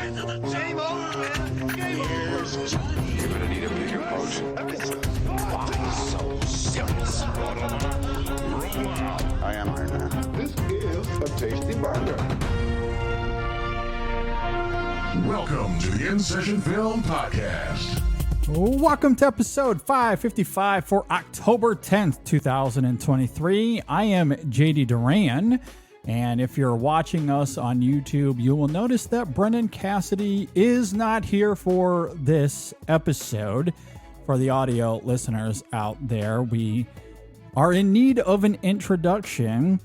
Game over, man. Game over. You're gonna need a bigger boat. Why so serious? I am Iron Man. This is a tasty burger. Welcome to the InSession Film Podcast. Welcome to episode 555 for October 10th, 2023. I am JD Duran, and if you're watching us on YouTube, you will notice that Brendan Cassidy is not here for this episode. For the audio listeners out there, we are in need of an introduction.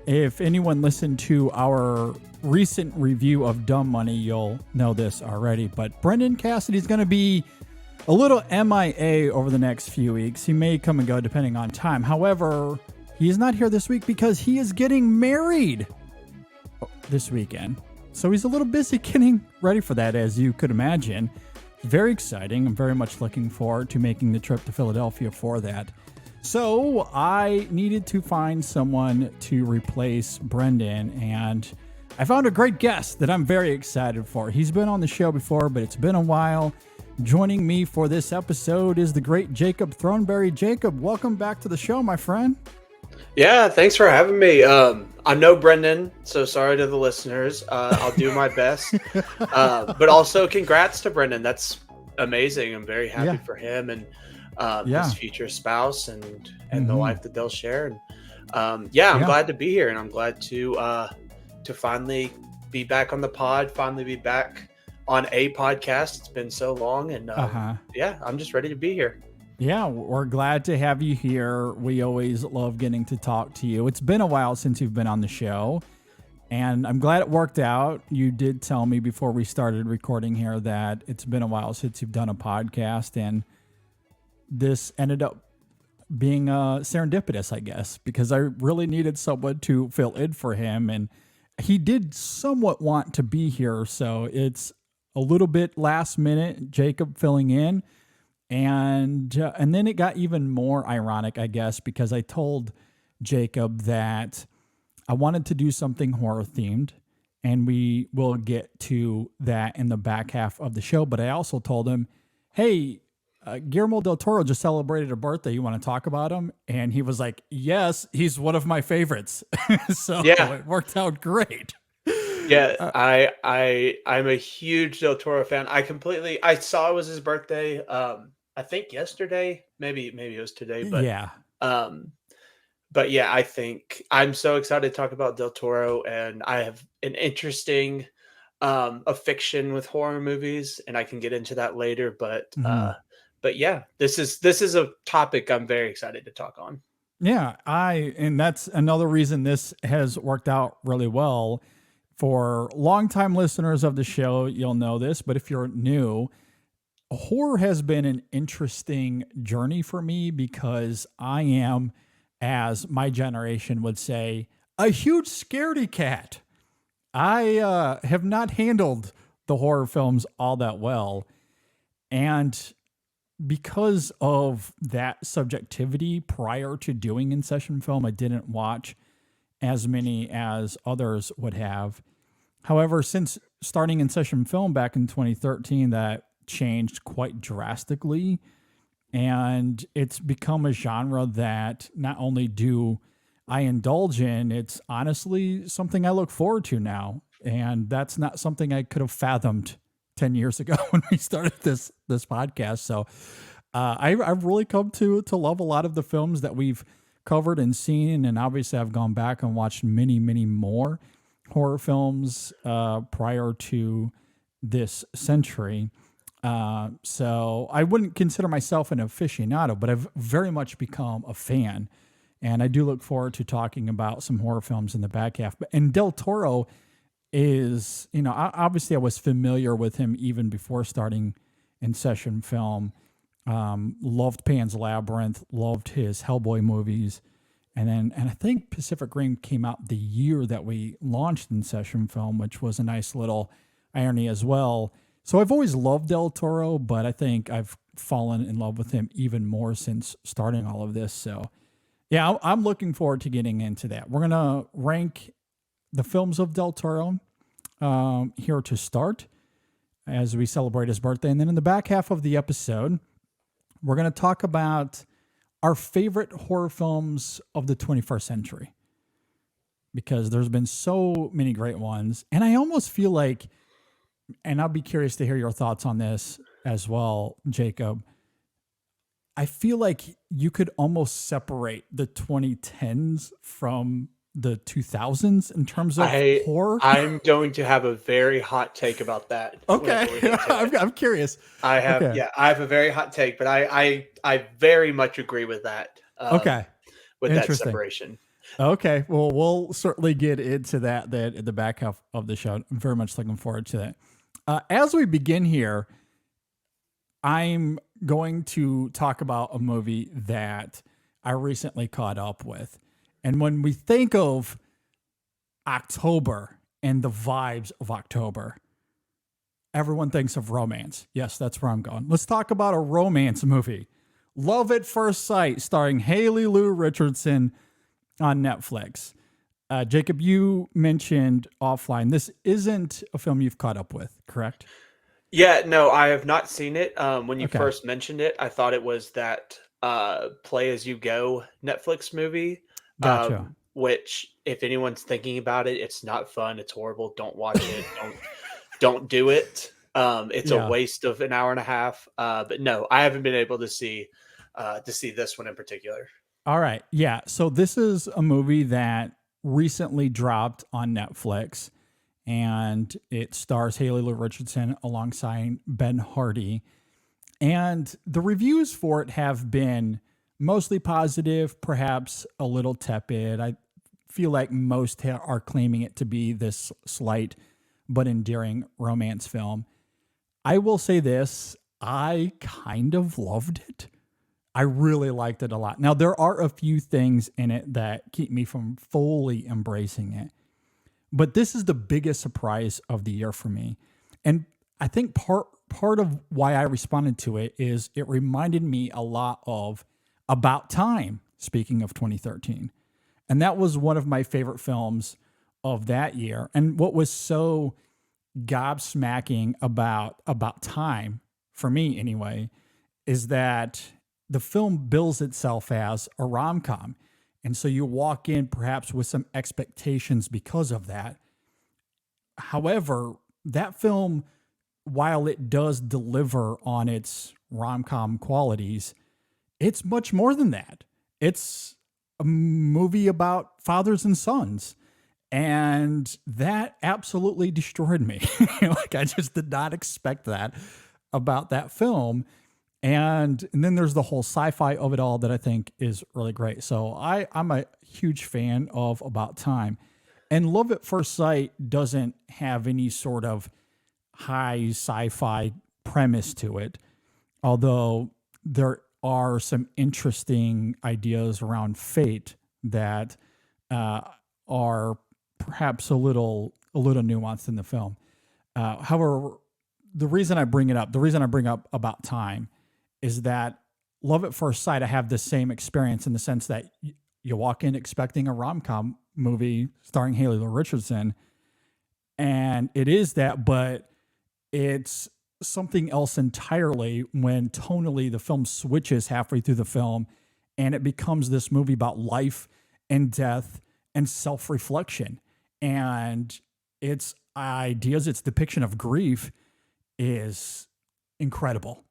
If anyone listened to our recent review of Dumb Money, you'll know this already, but Brendan Cassidy is going to be a little MIA over the next few weeks. He may come and go depending on time. However, he is not here this week because he is getting married this weekend. So he's a little busy getting ready for that, as you could imagine. Very exciting. I'm very much looking forward to making the trip to Philadelphia for that. So I needed to find someone to replace Brendan, and I found a great guest that I'm very excited for. He's been on the show before, but it's been a while. Joining me for this episode is the great Jacob Throneberry. Jacob, welcome back to the show, my friend. Yeah, thanks for having me. I know Brendan, so sorry to the listeners. I'll do my best. But also congrats to Brendan. That's amazing. I'm very happy for him and his future spouse and the life that they'll share. And I'm glad to be here, and I'm glad to finally be back on the pod, finally be back on a podcast. It's been so long, and I'm just ready to be here. Yeah, we're glad to have you here. We always love getting to talk to you. It's been a while since you've been on the show, and I'm glad it worked out. You did tell me before we started recording here that it's been a while since you've done a podcast, and this ended up being serendipitous, I guess, because I really needed someone to fill in for him, and he did somewhat want to be here, so it's a little bit last minute, Jacob filling in. And then it got even more ironic, I guess, because I told Jacob that I wanted to do something horror themed, and we will get to that in the back half of the show. But I also told him, hey, Guillermo del Toro just celebrated a birthday. You want to talk about him? And he was like, yes, he's one of my favorites. So it worked out great. Yeah, I'm a huge Del Toro fan. I saw it was his birthday. I think yesterday, maybe it was today, but I think I'm so excited to talk about Del Toro, and I have an interesting affliction with horror movies, and I can get into that later. But this is a topic I'm very excited to talk on. Yeah, and that's another reason this has worked out really well. For longtime listeners of the show, you'll know this, but if you're new, horror has been an interesting journey for me because I am, as my generation would say, a huge scaredy cat. I have not handled the horror films all that well. And because of that subjectivity prior to doing InSession Film, I didn't watch as many as others would have. However, since starting InSession Film back in 2013, that changed quite drastically, and it's become a genre that not only do I indulge in, it's honestly something I look forward to now, and that's not something I could have fathomed 10 years ago when we started this podcast. So I've really come to love a lot of the films that we've covered and seen, and obviously I've gone back and watched many, many more horror films prior to this century. So I wouldn't consider myself an aficionado, but I've very much become a fan. And I do look forward to talking about some horror films in the back half. And Del Toro is, obviously I was familiar with him even before starting InSession Film. Loved Pan's Labyrinth, loved his Hellboy movies. And I think Pacific Rim came out the year that we launched InSession Film, which was a nice little irony as well. So I've always loved Del Toro, but I think I've fallen in love with him even more since starting all of this. So yeah, I'm looking forward to getting into that. We're going to rank the films of Del Toro here to start. as we celebrate his birthday. And then in the back half of the episode, we're going to talk about our favorite horror films of the 21st century, because there's been so many great ones. And I almost feel like, and I'll be curious to hear your thoughts on this as well, Jacob, I feel like you could almost separate the 2010s from the 2000s in terms of horror. I'm going to have a very hot take about that. Okay. I'm curious. I have a very hot take, but I very much agree with that. Okay. With that separation. Okay. Well, we'll certainly get into that then in the back half of the show. I'm very much looking forward to that. As we begin here, I'm going to talk about a movie that I recently caught up with. And when we think of October and the vibes of October, everyone thinks of romance. Yes, that's where I'm going. Let's talk about a romance movie. Love at First Sight, starring Haley Lou Richardson on Netflix. Jacob, you mentioned offline, this isn't a film you've caught up with, correct? Yeah, no, I have not seen it. When you first mentioned it, I thought it was that Play As You Go Netflix movie. Gotcha. Which, if anyone's thinking about it, it's not fun. It's horrible. Don't watch it. Don't do it. It's a waste of an hour and a half. But no, I haven't been able to see this one in particular. All right. Yeah. So this is a movie that recently dropped on Netflix, and it stars Haley Lou Richardson alongside Ben Hardy. And the reviews for it have been mostly positive, perhaps a little tepid. I feel like most are claiming it to be this slight but endearing romance film. I will say this, I kind of loved it. I really liked it a lot. Now, there are a few things in it that keep me from fully embracing it, but this is the biggest surprise of the year for me. And I think part of why I responded to it is it reminded me a lot of About Time, speaking of 2013. And that was one of my favorite films of that year. And what was so gobsmacking about Time, for me anyway, is that the film bills itself as a rom-com. And so you walk in perhaps with some expectations because of that. However, that film, while it does deliver on its rom-com qualities, it's much more than that. It's a movie about fathers and sons. And that absolutely destroyed me. Like, I just did not expect that about that film. And then there's the whole sci-fi of it all that I think is really great. So I'm a huge fan of About Time. And Love at First Sight doesn't have any sort of high sci-fi premise to it, although there are some interesting ideas around fate that are perhaps a little nuanced in the film. However, the reason I bring up About Time is that Love at First Sight, I have the same experience in the sense that you walk in expecting a rom-com movie starring Haley Lou Richardson, and it is that, but it's something else entirely when tonally the film switches halfway through the film and it becomes this movie about life and death and self-reflection. And its ideas, its depiction of grief is incredible.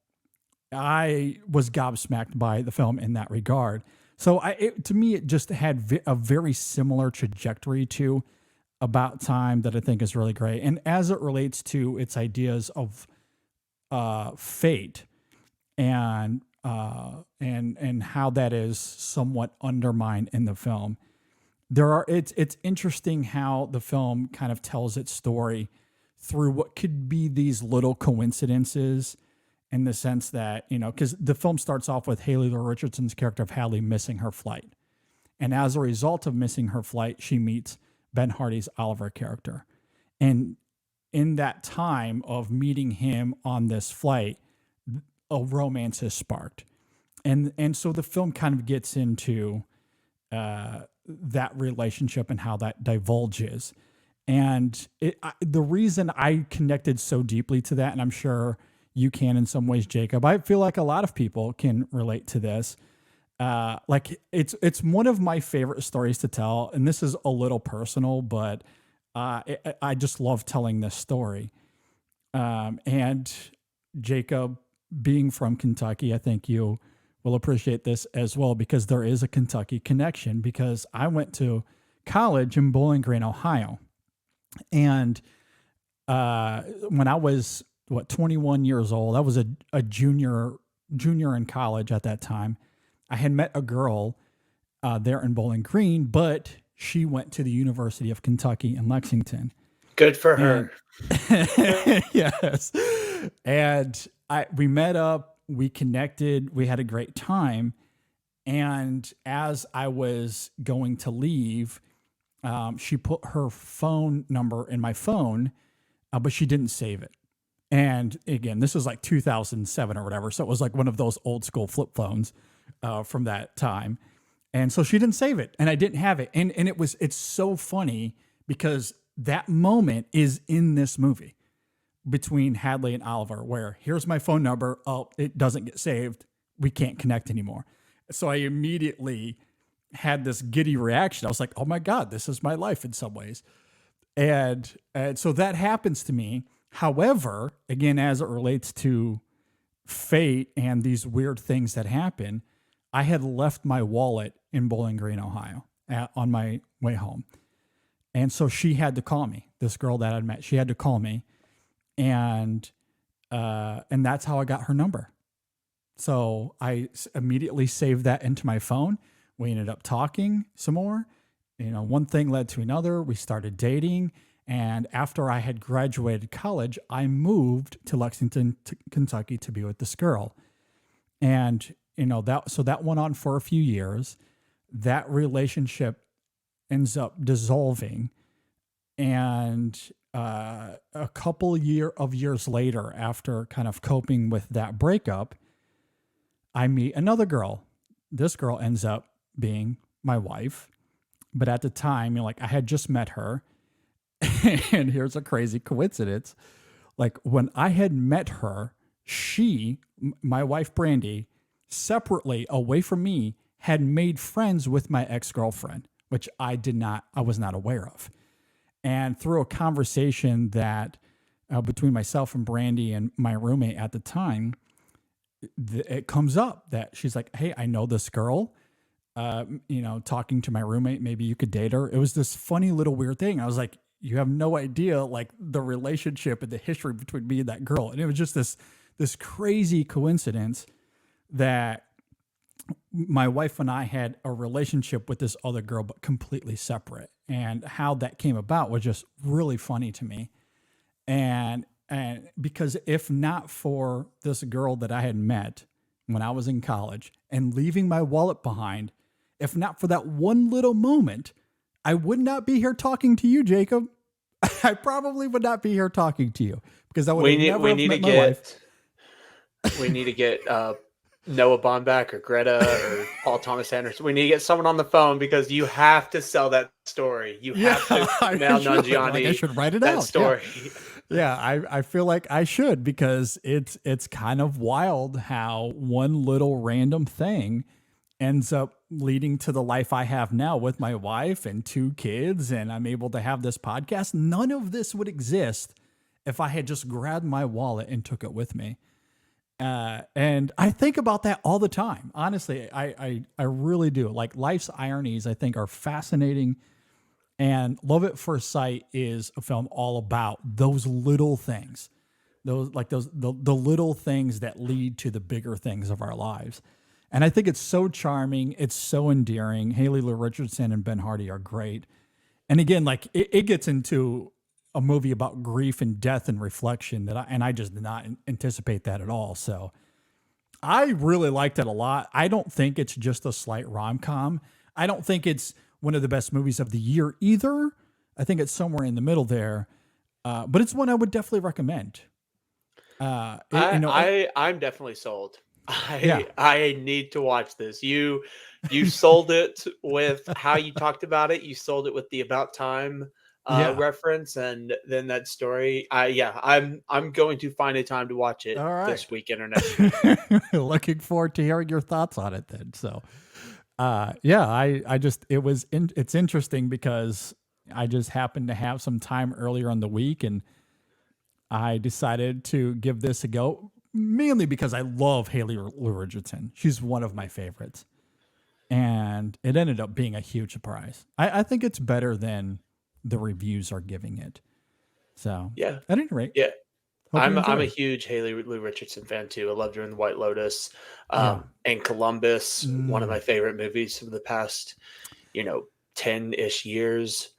I was gobsmacked by the film in that regard. So to me, it just had a very similar trajectory to About Time that I think is really great. And as it relates to its ideas of fate and how that is somewhat undermined in the film, it's interesting how the film kind of tells its story through what could be these little coincidences, in the sense that, because the film starts off with Haley Lou Richardson's character of Hallie missing her flight. And as a result of missing her flight, she meets Ben Hardy's Oliver character. And in that time of meeting him on this flight, a romance is sparked. And so the film kind of gets into that relationship and how that divulges. And the reason I connected so deeply to that, and I'm sure you can in some ways, Jacob, I feel like a lot of people can relate to this. Like it's one of my favorite stories to tell, and this is a little personal, but I just love telling this story. And Jacob, being from Kentucky, I think you will appreciate this as well, because there is a Kentucky connection, because I went to college in Bowling Green, Ohio. And when I was 21 years old, I was a junior in college at that time. I had met a girl there in Bowling Green, but she went to the University of Kentucky in Lexington. Good for her. Yes. And we met up, we connected, we had a great time. And as I was going to leave, she put her phone number in my phone, but she didn't save it. And again, this was like 2007 or whatever. So it was like one of those old school flip phones from that time. And so she didn't save it, and I didn't have it. And it's so funny because that moment is in this movie between Hadley and Oliver, where here's my phone number. Oh, it doesn't get saved. We can't connect anymore. So I immediately had this giddy reaction. I was like, oh my God, this is my life in some ways. And so that happens to me. However, again, as it relates to fate and these weird things that happen, I had left my wallet in Bowling Green, Ohio on my way home. And so she had to call me, this girl that I'd met, she had to call me. And that's how I got her number. So I immediately saved that into my phone. We ended up talking some more. One thing led to another. We started dating. And after I had graduated college, I moved to Lexington, Kentucky to be with this girl. And, that went on for a few years. That relationship ends up dissolving. And a couple of years later, after kind of coping with that breakup, I meet another girl. This girl ends up being my wife. But at the time, I had just met her. And here's a crazy coincidence. Like when I had met her, she, my wife, Brandy, separately away from me, had made friends with my ex-girlfriend, which I was not aware of. And through a conversation that between myself and Brandy and my roommate at the time, it comes up that she's like, hey, I know this girl, talking to my roommate, maybe you could date her. It was this funny little weird thing. I was like, you have no idea, like the relationship and the history between me and that girl. And it was just this crazy coincidence that my wife and I had a relationship with this other girl, but completely separate. And how that came about was just really funny to me. And because if not for this girl that I had met when I was in college and leaving my wallet behind, if not for that one little moment, I would not be here talking to you, Jacob. I probably would not be here talking to you because I would never have met my wife. We need to get Noah Baumbach or Greta or Paul Thomas Anderson. We need to get someone on the phone because you have to sell that story. You have to now Nanjiani. I should write it that out. Story. Yeah, I feel like I should because it's kind of wild how one little random thing ends up leading to the life I have now with my wife and 2 kids, and I'm able to have this podcast. None of this would exist if I had just grabbed my wallet and took it with me. And I think about that all the time. Honestly, I really do. Like life's ironies, I think, are fascinating. And Love at First Sight is a film all about those little things, the little things that lead to the bigger things of our lives. And I think it's so charming. It's so endearing. Haley Lu Richardson and Ben Hardy are great. And again, like it gets into a movie about grief and death and reflection I just did not anticipate that at all. So I really liked it a lot. I don't think it's just a slight rom-com. I don't think it's one of the best movies of the year either. I think it's somewhere in the middle there. But it's one I would definitely recommend. I'm definitely sold. I need to watch this. You sold it with how you talked about it. You sold it with the about time Yeah. reference, and then that story. I'm going to find a time to watch it All right. this weekend or next week. Looking forward to hearing your thoughts on it then. So, it's interesting because I just happened to have some time earlier in the week and I decided to give this a go, mainly because I love Haley Lou Richardson. She's one of my favorites. And it ended up being a huge surprise. I think it's better than the reviews are giving it. So, Yeah. at any rate. Yeah. hope you I'm a enjoy. huge Haley Lou Richardson fan too. I loved her in The White Lotus, Yeah. and Columbus, one of Mm. my favorite movies of the past, 10-ish years.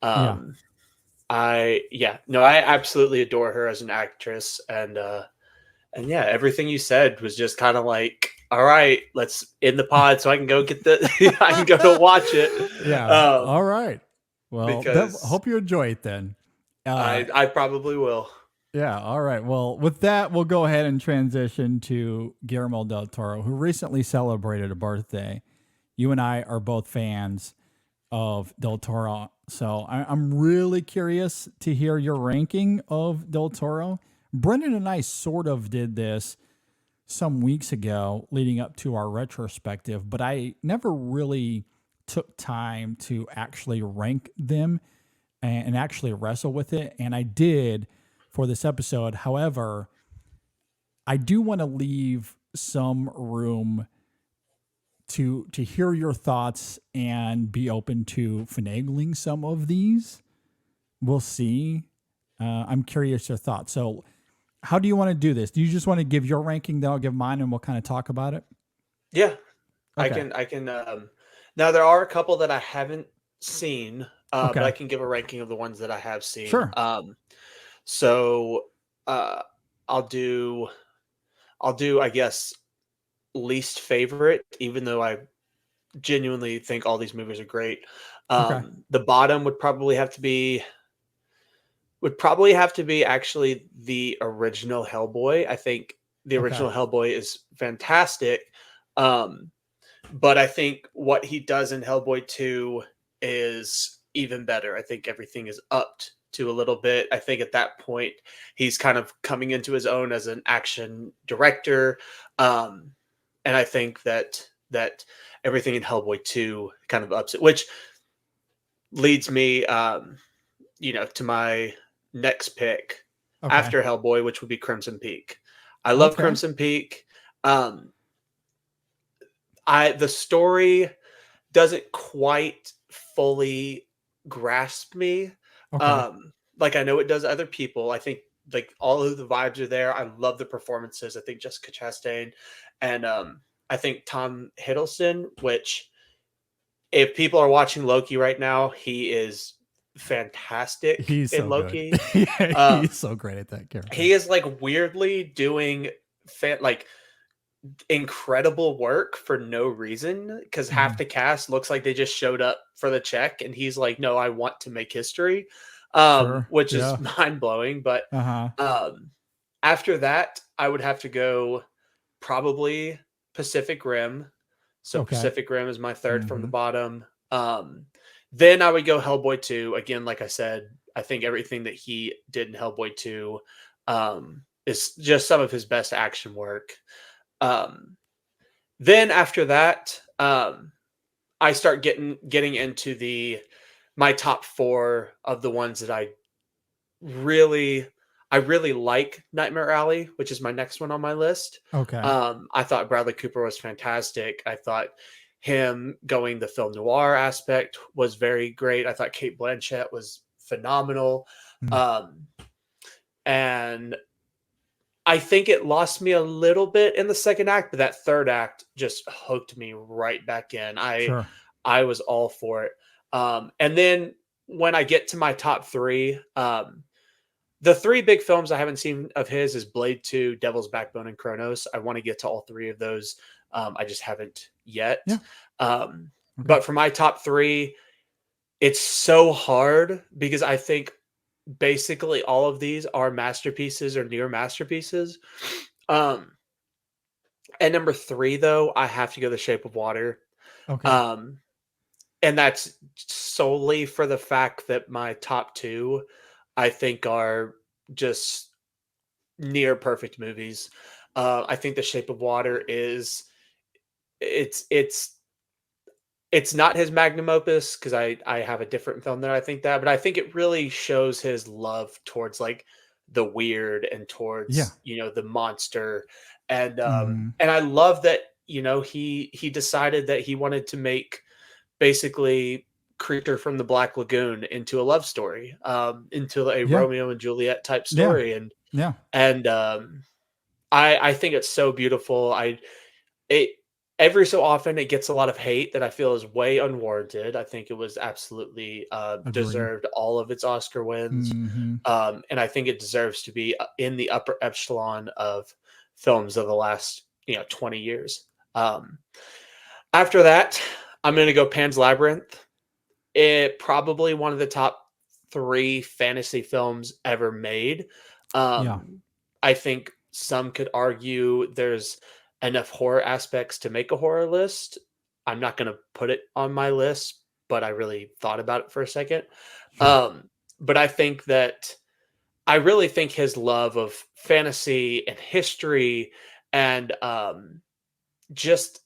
Yeah. I absolutely adore her as an actress, and yeah, everything you said was just kind of like, all right, let's end the pod so I can go get I can go to watch it. Yeah. All right. Well, because hope you enjoy it then. I probably will. Yeah. All right. Well, with that, we'll go ahead and transition to Guillermo del Toro, who recently celebrated a birthday. You and I are both fans of Del Toro. So I'm really curious to hear your ranking of Del Toro. Brendan and I sort of did this some weeks ago leading up to our retrospective, but I never really took time to actually rank them and actually wrestle with it. And I did for this episode. However, I do want to leave some room to hear your thoughts and be open to finagling some of these. We'll see. I'm curious your thoughts. So how do you want to do this? Do you just want to give your ranking, then I'll give mine and we'll kind of talk about it? Yeah, Okay. I can. Now there are a couple that I haven't seen, but Okay. I can give a ranking of the ones that I have seen. Sure. So I'll do, I guess, least favorite, even though I genuinely think all these movies are great. Okay. The bottom would probably have to be actually the original Hellboy. I think the original Hellboy is fantastic. But I think what he does in Hellboy 2 is even better. I think everything is upped to a little bit. I think at that point he's kind of coming into his own as an action director. And I think that everything in Hellboy 2 kind of ups it, which leads me to my next pick after Hellboy, which would be Crimson Peak. I love Crimson Peak. The story doesn't quite fully grasp me. Like I know it does other people. I think like all of the vibes are there. I love the performances. I think Jessica Chastain and I think Tom Hiddleston, which if people are watching Loki right now, he is fantastic. He's in so Loki. good. Yeah, he's so great at that character. He is like weirdly doing incredible work for no reason, because half the cast looks like they just showed up for the check, and he's like, no, I want to make history, which is mind-blowing. But after that, I would have to go probably Pacific Rim. So Pacific Rim is my third from the bottom. Then I would go Hellboy 2. Again, like I said, I think everything that he did in Hellboy 2 is just some of his best action work. Then after that, I start getting into my top 4 of the ones that I really like. Nightmare Alley, which is my next one on my list. I thought Bradley Cooper was fantastic. I thought him going the film noir aspect was very great. I thought Cate Blanchett was phenomenal. And I think it lost me a little bit in the second act, but that third act just hooked me right back in. I was all for it. And then when I get to my top 3, the 3 big films I haven't seen of his is Blade 2, Devil's Backbone, and Kronos. I want to get to all 3 of those. I just haven't yet. But for my top 3, it's so hard because I think basically all of these are masterpieces or near masterpieces. And number 3, though, I have to go The Shape of Water. and that's solely for the fact that my top two, I think, are just near perfect movies. I think The Shape of Water is it's it's it's not his magnum opus because I have a different film there. I think that, but I think it really shows his love towards like the weird and Yeah. towards the monster, Mhm. and I love that he decided that he wanted to make basically Creature from the Black Lagoon into a love story, into a Yeah. Romeo and Juliet type Yeah. story, Yeah. and I think it's so beautiful. It every so often it gets a lot of hate that I feel is way unwarranted. I think it was absolutely Agree. deserved all of its Oscar wins, Mhm. and I think it deserves to be in the upper echelon of films of the last 20 years. After that, I'm going to go Pan's Labyrinth. It probably one of the top three fantasy films ever made. Yeah. I think some could argue there's enough horror aspects to make a horror list. I'm not going to put it on my list, but I really thought about it for a second. Sure. But I really think his love of fantasy and history and just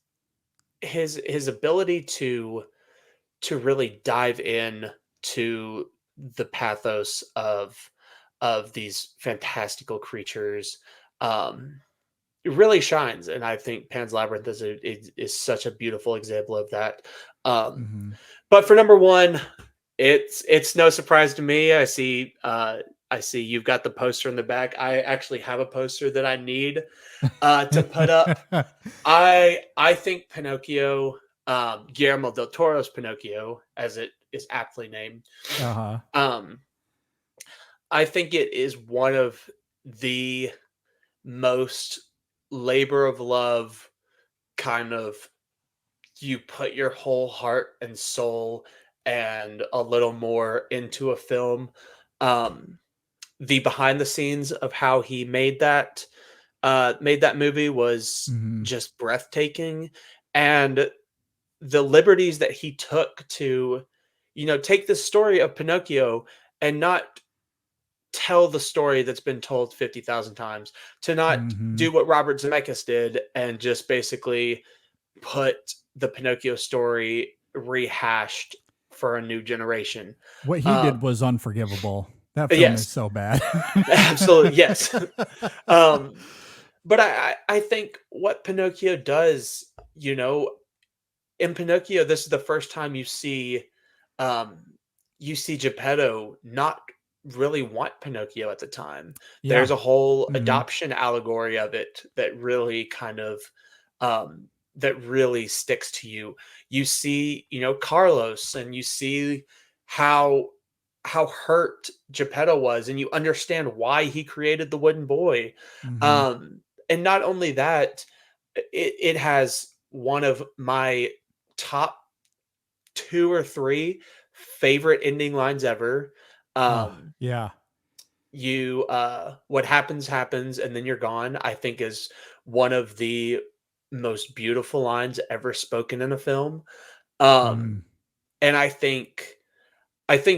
his ability to really dive in to the pathos of these fantastical creatures it really shines, and I think Pan's Labyrinth is such a beautiful example of that. um Mhm. but for number one, it's no surprise to me. I see you've got the poster in the back. I actually have a poster that I need to put up. I think Pinocchio, Guillermo del Toro's Pinocchio, as it is aptly named, Uh-huh. um, I think it is one of the most labor of love kind of, you put your whole heart and soul and a little more into a film. Um, the behind the scenes of how he made that movie was Mhm. just breathtaking, and the liberties that he took to take the story of Pinocchio and not tell the story that's been told 50,000 times, to not Mhm. do what Robert Zemeckis did and just basically put the Pinocchio story rehashed for a new generation. What he did Um, was unforgivable. That film is yes, so bad. absolutely, yes. um, but I think what Pinocchio does, in Pinocchio, this is the first time um, you see Geppetto not really want Pinocchio at the time. Yeah. There's a whole Mhm. adoption allegory of it that really that really sticks to you. You see, Carlos, and you see how hurt Geppetto was, and you understand why he created the wooden boy. Mhm. Um, and not only that, it has one of my top two or three favorite ending lines ever. Oh, Um, yeah. you what happens happens and then you're gone, I think is one of the most beautiful lines ever spoken in a film. Mm. Um, and I think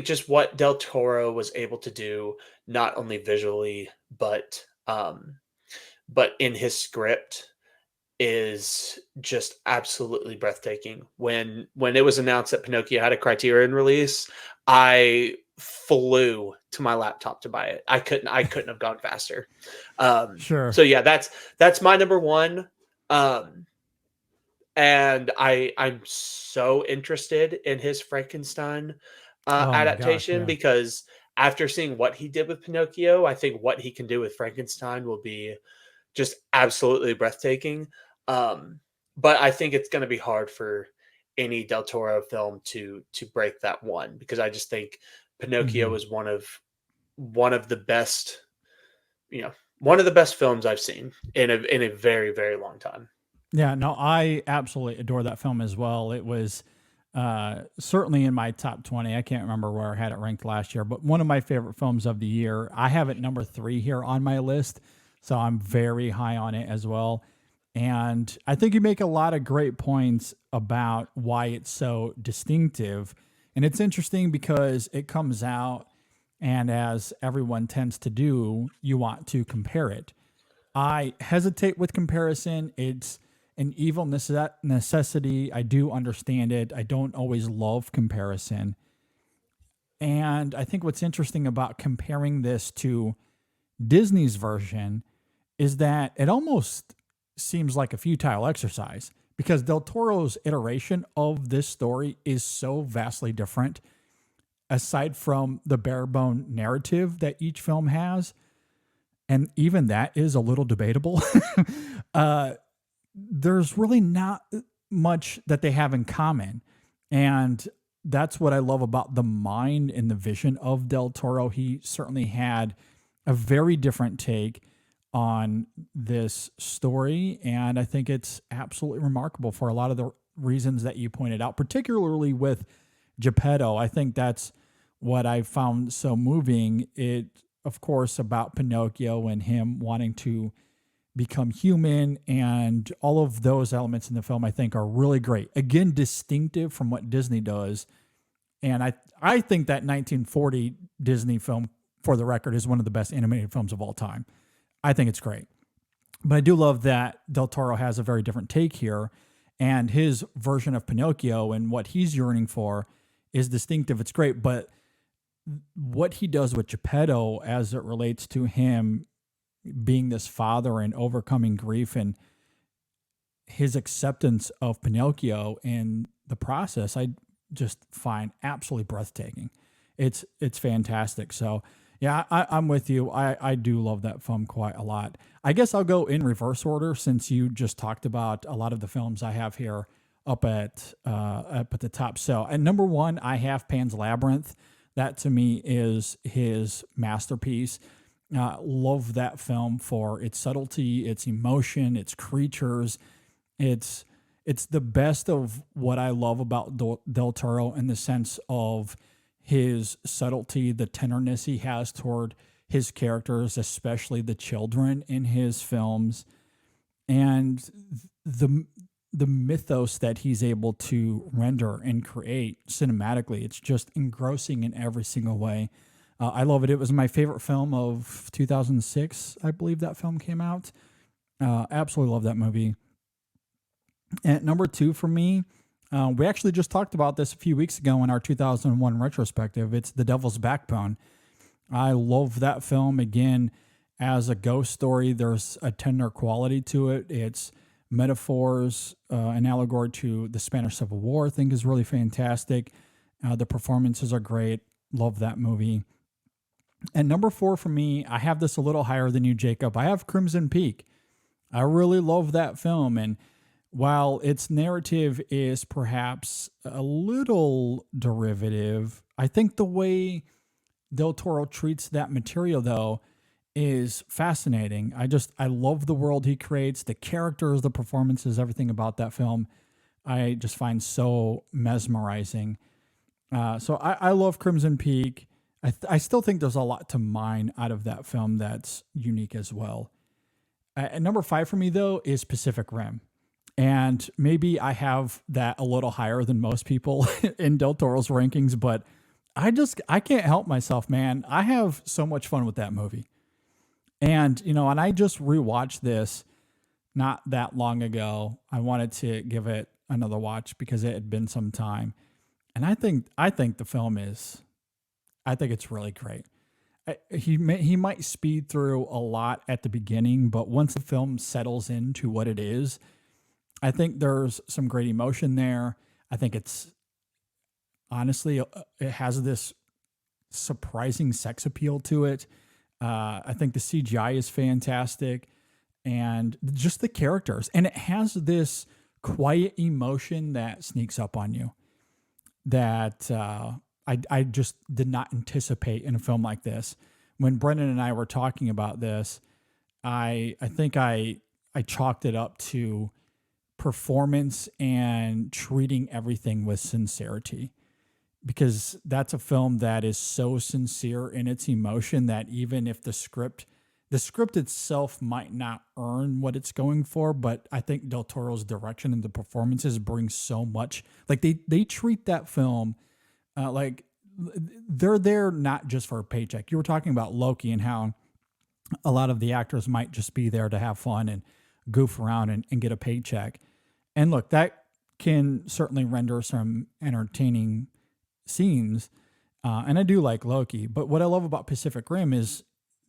just what Del Toro was able to do, not only visually, but in his script, is just absolutely breathtaking. When it was announced that Pinocchio had a Criterion release, I flew to my laptop to buy it. I couldn't have gone faster. Sure. So yeah, that's my number one. Um, and I'm so interested in his Frankenstein Oh my gosh, adaptation, yeah. because after seeing what he did with Pinocchio, I think what he can do with Frankenstein will be just absolutely breathtaking. Um, but I think it's going to be hard for any Del Toro film to break that one, because I just think Pinocchio Mhm. is one of the best, you know, one of the best films I've seen in a very very long time. Yeah, no, I absolutely adore that film as well. It was certainly in my top 20. I can't remember where I had it ranked last year, but one of my favorite films of the year. I have it number 3 here on my list, so I'm very high on it as well. And I think you make a lot of great points about why it's so distinctive. And it's interesting because it comes out, and as everyone tends to do, you want to compare it. I hesitate with comparison. It's an evil necessity. I do understand it. I don't always love comparison. And I think what's interesting about comparing this to Disney's version is that it almost seems like a futile exercise because Del Toro's iteration of this story is so vastly different. Aside from the bare bone narrative that each film has, and even that is a little debatable, there's really not much that they have in common. And that's what I love about the mind and the vision of Del Toro. He certainly had a very different take on this story. And I think it's absolutely remarkable for a lot of the reasons that you pointed out, particularly with Geppetto. I think that's what I found so moving. It, of course, about Pinocchio and him wanting to become human, and all of those elements in the film I think are really great. Again, distinctive from what Disney does. And I think that 1940 Disney film, for the record, is one of the best animated films of all time. I think it's great. But I do love that Del Toro has a very different take here, and his version of Pinocchio and what he's yearning for is distinctive. It's great, but what he does with Geppetto as it relates to him being this father and overcoming grief and his acceptance of Pinocchio in the process, I just find absolutely breathtaking. It's fantastic. So yeah, I'm with you. I do love that film quite a lot. I guess I'll go in reverse order since you just talked about a lot of the films I have here up at the top. So at number one, I have Pan's Labyrinth. That to me is his masterpiece. Love that film for its subtlety, its emotion, its creatures. It's the best of what I love about Del Toro in the sense of his subtlety, the tenderness he has toward his characters, especially the children in his films, and the mythos that he's able to render and create cinematically. It's just engrossing in every single way. I love it. It was my favorite film of 2006. I believe that film came out. Absolutely love that movie. And at number two for me, we actually just talked about this a few weeks ago in our 2001 retrospective. It's The Devil's Backbone. I love that film. Again, as a ghost story, there's a tender quality to it. It's metaphors, an allegory to the Spanish Civil War, I think is really fantastic. The performances are great. Love that movie. And number four for me, I have this a little higher than you, Jacob. I have Crimson Peak. I really love that film. And while its narrative is perhaps a little derivative, I think the way Del Toro treats that material, though, is fascinating. I love the world he creates, the characters, the performances, everything about that film. I just find so mesmerizing. So I love Crimson Peak. I still think there's a lot to mine out of that film that's unique as well. And number five for me, though, is Pacific Rim. And maybe I have that a little higher than most people in Del Toro's rankings, but I can't help myself, man. I have so much fun with that movie. And, and I just rewatched this not that long ago. I wanted to give it another watch because it had been some time. And I think the film I think it's really great. He might speed through a lot at the beginning, but once the film settles into what it is, I think there's some great emotion there. I think it's honestly, it has this surprising sex appeal to it. I think the CGI is fantastic and just the characters. And it has this quiet emotion that sneaks up on you that I just did not anticipate in a film like this. When Brendan and I were talking about this, I think I chalked it up to performance and treating everything with sincerity, because that's a film that is so sincere in its emotion that even if the script the script itself might not earn what it's going for, but I think Del Toro's direction and the performances bring so much. Like they treat that film like they're there not just for a paycheck. You were talking about Loki and how a lot of the actors might just be there to have fun and goof around and get a paycheck. And look, that can certainly render some entertaining scenes. And I do like Loki, but what I love about Pacific Rim is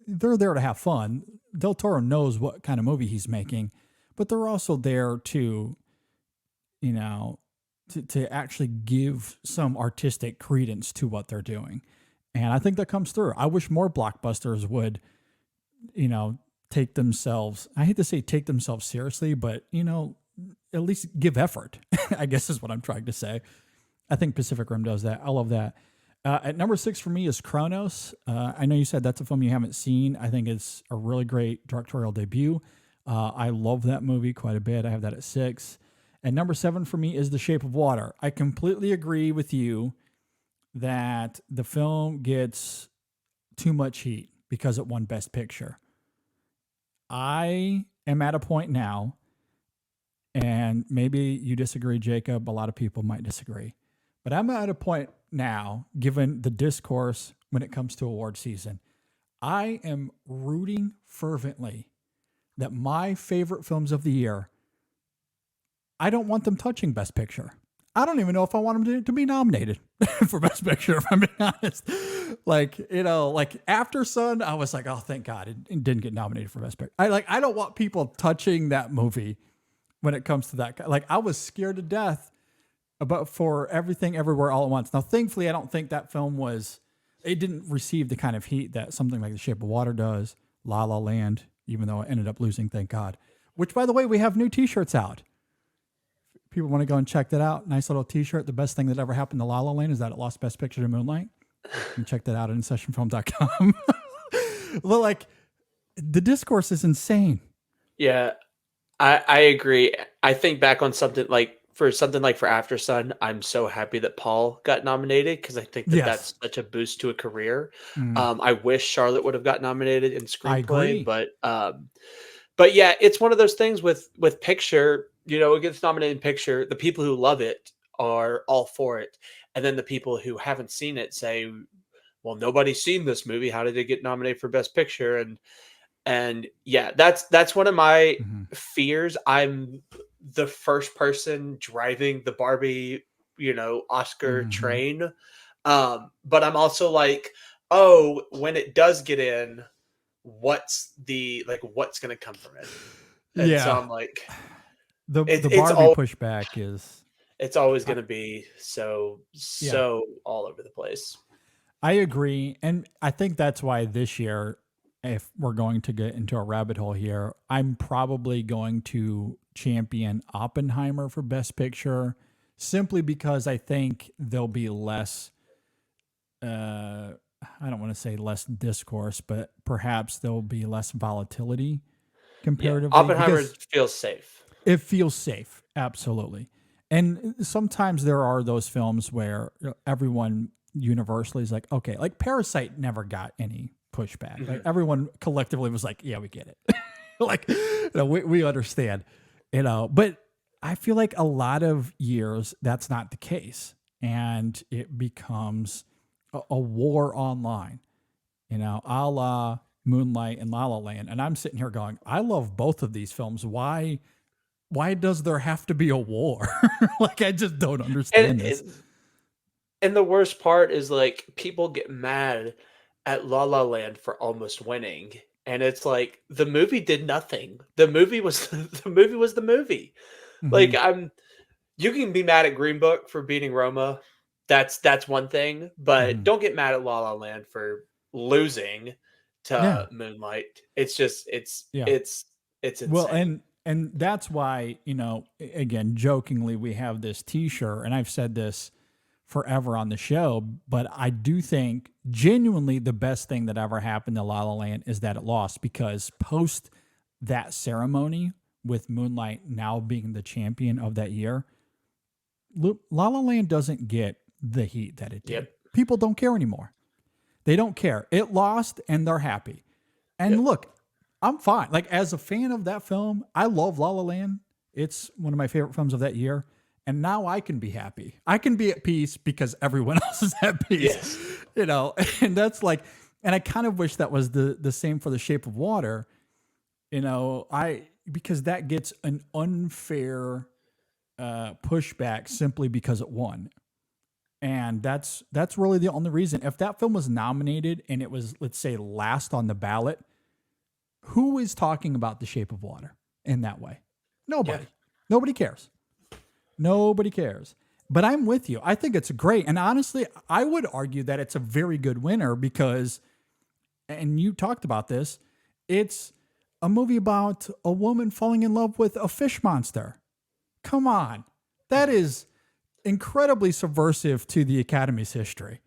they're there to have fun. Del Toro knows what kind of movie he's making, but they're also there to, you know, to actually give some artistic credence to what they're doing. And I think that comes through. I wish more blockbusters would, you know, take themselves, I hate to say take themselves seriously, but, you know, at least give effort, I guess is what I'm trying to say. I think Pacific Rim does that. I love that. At number 6 for me is Kronos. I know you said that's a film you haven't seen. I think it's a really great directorial debut. I love that movie quite a bit. I have that at 6. And number 7 for me is The Shape of Water. I completely agree with you that the film gets too much heat because it won Best Picture. I am at a point now, and maybe you disagree, Jacob. A lot of people might disagree. But I'm at a point now, given the discourse when it comes to award season, I am rooting fervently that my favorite films of the year, I don't want them touching Best Picture. I don't even know if I want them to be nominated for Best Picture, if I'm being honest. Like, you know, like After Sun, I was like, oh, thank God it didn't get nominated for Best Picture. I don't want people touching that movie when it comes to that. Like, I was scared to death about for Everything Everywhere All at Once. Now, thankfully, I don't think that film it didn't receive the kind of heat that something like The Shape of Water does, La La Land, even though it ended up losing, thank God. Which, by the way, we have new t-shirts out. People want to go and check that out. Nice little t-shirt. The best thing that ever happened to La La Land is that it lost Best Picture to Moonlight. You can check that out at InSessionFilm.com. Well, like, the discourse is insane. Yeah, I agree. I think back on something like for After Sun, I'm so happy that Paul got nominated because I think that that's such a boost to a career. I wish Charlotte would have got nominated in screenplay, but yeah, it's one of those things with picture. You know, it gets nominated in picture. The people who love it are all for it, and then the people who haven't seen it say, "Well, nobody's seen this movie. How did it get nominated for Best Picture?" And yeah, that's one of my fears. I'm the first person driving the Barbie, you know, Oscar train. But I'm also like, oh, when it does get in, what's going to come from it? And so I'm like, the Barbie pushback it's always going to be so all over the place. I agree. And I think that's why this year, if we're going to get into a rabbit hole here, I'm probably going to champion Oppenheimer for Best Picture simply because I think there'll be less, I don't want to say less discourse, but perhaps there'll be less volatility comparatively. Yeah, Oppenheimer feels safe. It feels safe. Absolutely. And sometimes there are those films where everyone universally is like, okay, like Parasite never got any pushback. Like everyone collectively was like, yeah, we get it. Like, you know, we understand, you know, but I feel like a lot of years that's not the case. And it becomes a war online, you know, a la Moonlight and La La Land. And I'm sitting here going, I love both of these films. Why does there have to be a war? Like, I just don't understand this. And the worst part is like people get mad at La La Land for almost winning, and it's like the movie did nothing. The movie was the movie. Like you can be mad at Green Book for beating Roma. That's one thing, but don't get mad at La La Land for losing to Moonlight. It's just it's insane. Well, and that's why, you know, again, jokingly, we have this t-shirt, and I've said this forever on the show, but I do think genuinely the best thing that ever happened to La La Land is that it lost, because post that ceremony with Moonlight now being the champion of that year, La La Land doesn't get the heat that it did. Yep. People don't care anymore. They don't care. It lost and they're happy. And look, I'm fine. Like, as a fan of that film, I love La La Land. It's one of my favorite films of that year. And now I can be happy. I can be at peace because everyone else is at peace. Yes. You know, and that's like, and I kind of wish that was the same for The Shape of Water. You know, because that gets an unfair pushback simply because it won. And that's really the only reason. If that film was nominated and it was, let's say, last on the ballot, who is talking about The Shape of Water in that way? Nobody. Yeah. Nobody cares. Nobody cares. But I'm with you. I think it's great. And honestly, I would argue that it's a very good winner because, and you talked about this, it's a movie about a woman falling in love with a fish monster. Come on. That is incredibly subversive to the Academy's history.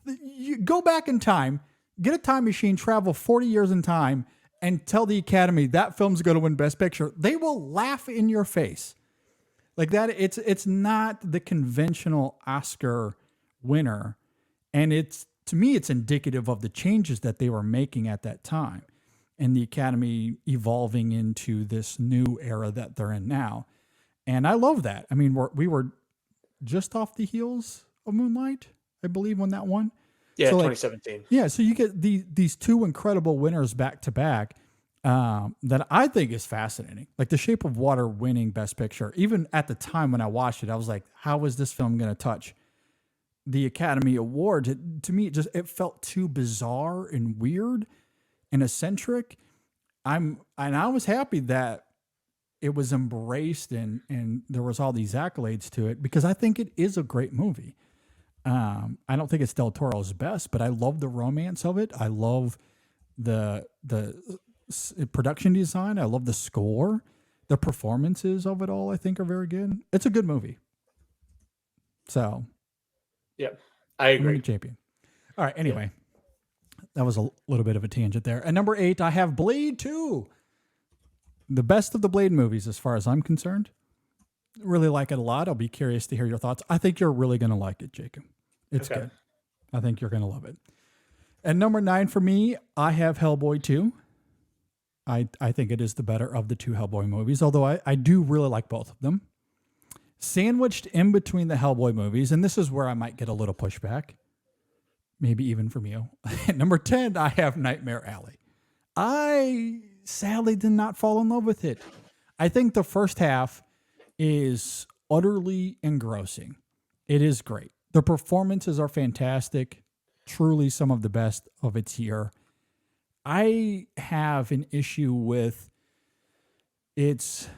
You go back in time, get a time machine, travel 40 years in time, and tell the Academy that film's going to win Best Picture. They will laugh in your face. Like that, it's not the conventional Oscar winner. And to me, it's indicative of the changes that they were making at that time and the Academy evolving into this new era that they're in now. And I love that. I mean, we were just off the heels of Moonlight, I believe, when that won. Yeah, so 2017. Yeah, so you get these two incredible winners back to back that I think is fascinating. Like The Shape of Water winning Best Picture. Even at the time when I watched it, I was like, how is this film going to touch the Academy Award? To me, it felt too bizarre and weird and eccentric. And I was happy that it was embraced and there was all these accolades to it because I think it is a great movie. I don't think it's Del Toro's best, but I love the romance of it. I love the production design. I love the score. The performances of it all, I think, are very good. It's a good movie. So, yeah, I agree. Champion. All right. Anyway, that was a little bit of a tangent there. At number 8, I have Blade 2. The best of the Blade movies, as far as I'm concerned. Really like it a lot. I'll be curious to hear your thoughts. I think you're really going to like it, Jacob. It's good. I think you're going to love it. And number 9 for me, I have Hellboy 2. I think it is the better of the two Hellboy movies, although I do really like both of them. Sandwiched in between the Hellboy movies, and this is where I might get a little pushback, maybe even from you. At number 10, I have Nightmare Alley. I sadly did not fall in love with it. I think the first half is utterly engrossing. It is great. The performances are fantastic, truly some of the best of its year. I have an issue with its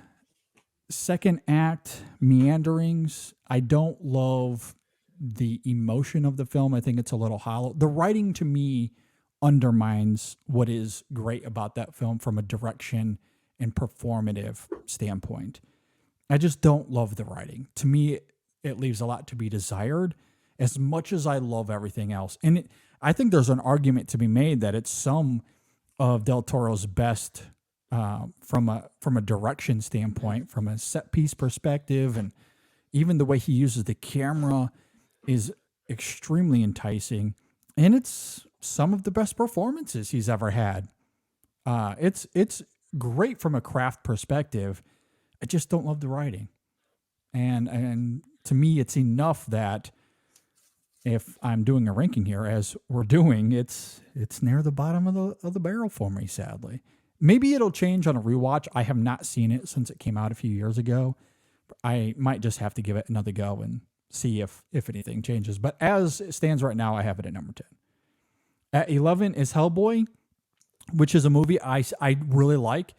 second act meanderings. I don't love the emotion of the film. I think it's a little hollow. The writing to me undermines what is great about that film from a direction and performative standpoint. I just don't love the writing. To me, it leaves a lot to be desired as much as I love everything else. And I think there's an argument to be made that it's some of Del Toro's best from a direction standpoint, from a set piece perspective, and even the way he uses the camera is extremely enticing. And it's some of the best performances he's ever had. It's great from a craft perspective. I just don't love the writing. And to me, it's enough that if I'm doing a ranking here, as we're doing, it's near the bottom of the barrel for me, sadly. Maybe it'll change on a rewatch. I have not seen it since it came out a few years ago. I might just have to give it another go and see if anything changes. But as it stands right now, I have it at number 10. At 11 is Hellboy, which is a movie I really like.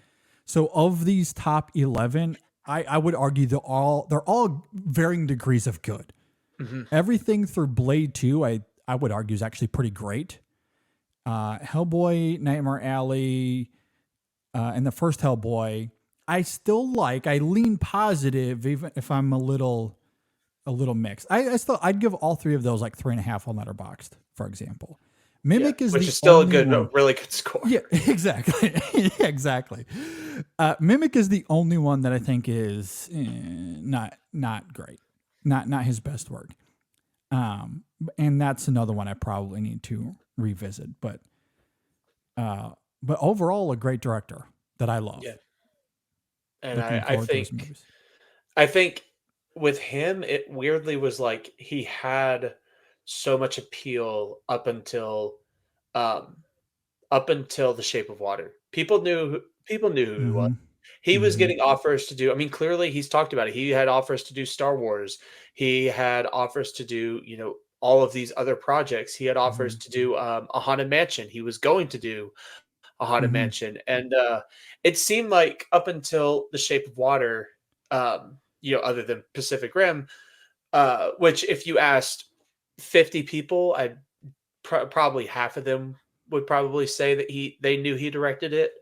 So of these top 11, I would argue they're all varying degrees of good. Mm-hmm. Everything through Blade 2, I would argue is actually pretty great. Hellboy, Nightmare Alley, and the first Hellboy, I still like. I lean positive, even if I'm a little mixed. I'd give all three of those like 3.5 on Letterboxd, for example. Mimic is which is still a really good score. Yeah, exactly. Exactly. Mimic is the only one that I think is not great, not his best work. And that's another one I probably need to revisit. But but overall, a great director that I love. Yeah. And Looking I forward to his think movies. I think with him, it weirdly was like he had so much appeal um, up until The Shape of Water. People knew who he was. Mm-hmm. He was Mm-hmm. getting offers to do. I mean, clearly he's talked about it. He had offers to do Star Wars. He had offers to do, all of these other projects. He had offers Mm-hmm. to do a Haunted Mansion. He was going to do a Haunted Mm-hmm. Mansion, and it seemed like up until The Shape of Water, other than Pacific Rim, which if you asked 50 people, I'd probably half of them would probably say that they knew he directed it.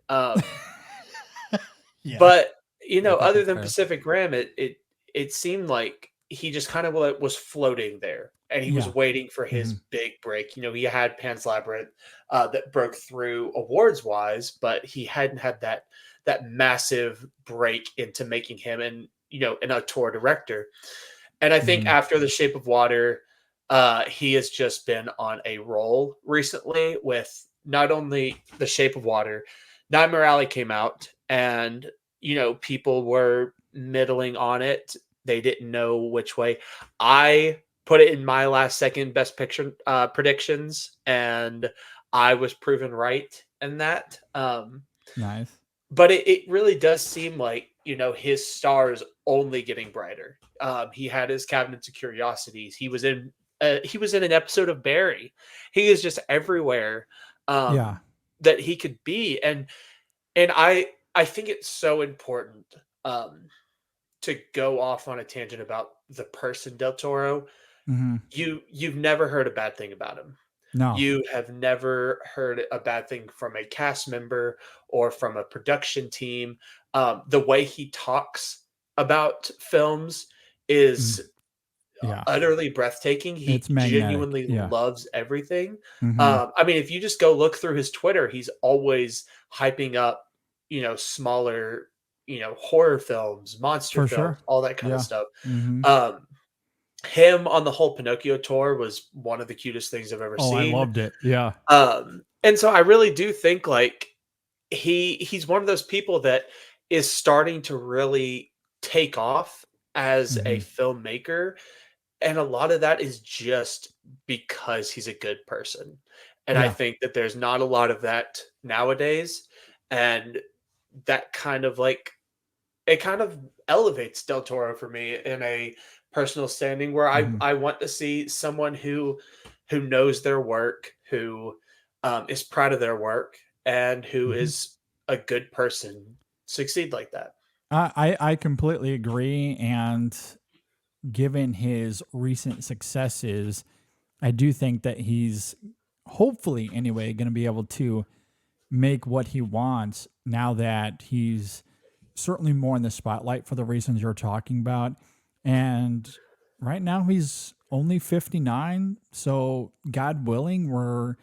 Yeah, But I think other that's than fair. Pacific Rim, it seemed like he just kind of was floating there, and he was Yeah. waiting for his Mm-hmm. big break. He had Pan's Labyrinth that broke through awards wise, but he hadn't had that massive break into making him an auteur director. And I think Mm-hmm. after The Shape of Water, he has just been on a roll recently with not only The Shape of Water, Nightmare Alley came out, and people were middling on it. They didn't know which way. I put it in my last second best picture predictions, and I was proven right in that. Nice. But it really does seem like his star is only getting brighter. He had his Cabinets of Curiosities. He was in an episode of Barry. He is just everywhere Yeah. that he could be, and I think it's so important to go off on a tangent about the person Del Toro. Mm-hmm. You've never heard a bad thing about him. No. You have never heard a bad thing from a cast member or from a production team. The way he talks about films Mm. is Yeah. utterly breathtaking. He It's magnetic. genuinely Yeah. loves everything. Mm-hmm. I mean, if you just go look through his Twitter, he's always hyping up, smaller, horror films, monster For films, sure. all that kind of Yeah. stuff. Mm-hmm. Him on the whole Pinocchio tour was one of the cutest things I've ever Oh, I seen. loved it. Yeah. And so I really do think like he's one of those people that is starting to really take off as a Mm-hmm. filmmaker, and a lot of that is just because he's a good person. And I Yeah. think that there's not a lot of that nowadays, and that kind of like it kind of elevates Del Toro for me in a personal standing where I Mm-hmm. I want to see someone who knows their work, who is proud of their work, and who Mm-hmm. is a good person succeed like that. I completely agree. And given his recent successes, I do think that he's hopefully anyway going to be able to make what he wants now that he's certainly more in the spotlight for the reasons you're talking about. And right now he's only 59. So God willing, we're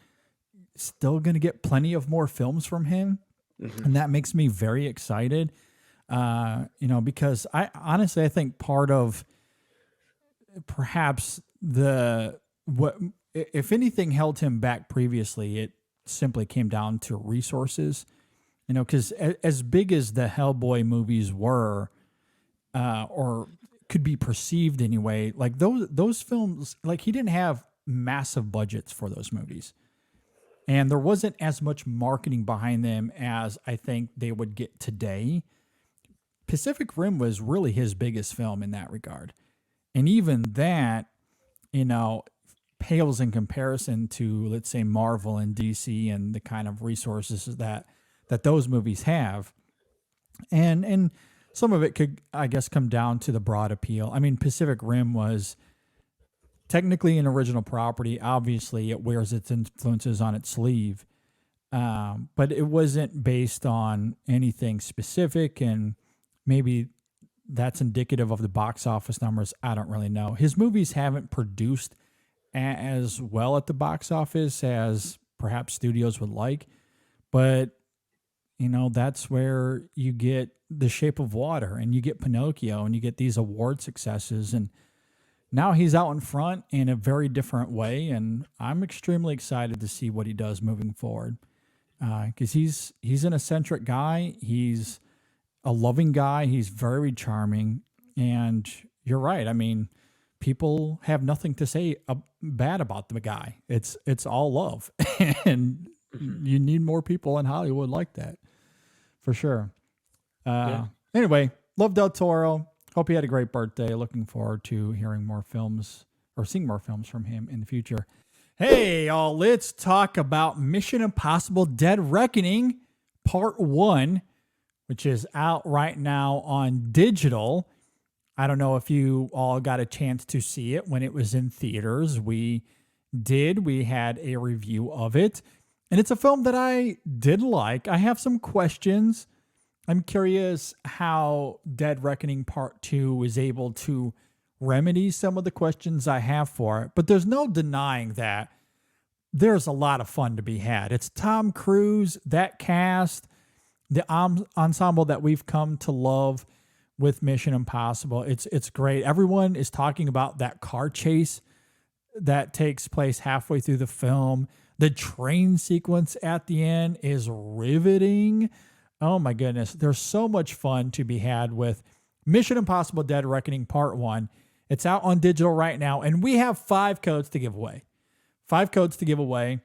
still going to get plenty of more films from him. Mhm. And that makes me very excited. Because I think part of perhaps what if anything held him back previously, it simply came down to resources. Because as big as the Hellboy movies were, or could be perceived anyway, like those films, like he didn't have massive budgets for those movies, and there wasn't as much marketing behind them as I think they would get today. Pacific Rim was really his biggest film in that regard. And even that, you know, pales in comparison to, let's say, Marvel and DC and the kind of resources that those movies have. And some of it could, I guess, come down to the broad appeal. I mean, Pacific Rim was technically an original property. Obviously, it wears its influences on its sleeve. But it wasn't based on anything specific, and maybe that's indicative of the box office numbers. I don't really know. His movies haven't produced as well at the box office as perhaps studios would like, but that's where you get The Shape of Water and you get Pinocchio and you get these award successes, and now he's out in front in a very different way, and I'm extremely excited to see what he does moving forward. because he's an eccentric guy. He's a loving guy. He's very charming. And you're right. I mean, people have nothing to say bad about the guy. It's all love. And you need more people in Hollywood like that, for sure. Anyway, love Del Toro. Hope he had a great birthday. Looking forward to hearing more films or seeing more films from him in the future. Hey, y'all, let's talk about Mission Impossible Dead Reckoning Part 1, which is out right now on digital. I don't know if you all got a chance to see it when it was in theaters. We did. We had a review of it. And it's a film that I did like. I have some questions. I'm curious how Dead Reckoning Part 2 is able to remedy some of the questions I have for it. But there's no denying that there's a lot of fun to be had. It's Tom Cruise, that cast, the ensemble that we've come to love with Mission Impossible. It's great. Everyone is talking about that car chase that takes place halfway through the film. The train sequence at the end is riveting. Oh my goodness. There's so much fun to be had with Mission Impossible Dead Reckoning Part 1. It's out on digital right now, and we have 5 codes to give away. 5 codes to give away.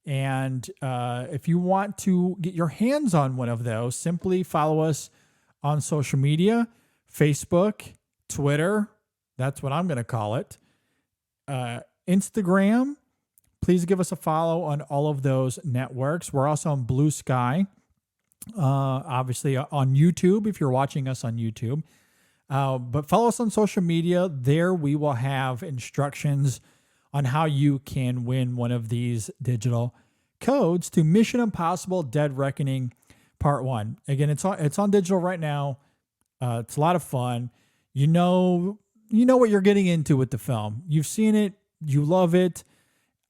And if you want to get your hands on one of those, simply follow us on social media, Facebook, Twitter. That's what I'm going to call it. Instagram. Please give us a follow on all of those networks. We're also on Blue Sky. Obviously on YouTube, if you're watching us on YouTube. But follow us on social media. There we will have instructions on how you can win one of these digital codes to Mission Impossible Dead Reckoning Part 1. Again, it's on digital right now. It's a lot of fun. You know what you're getting into with the film. You've seen it. You love it.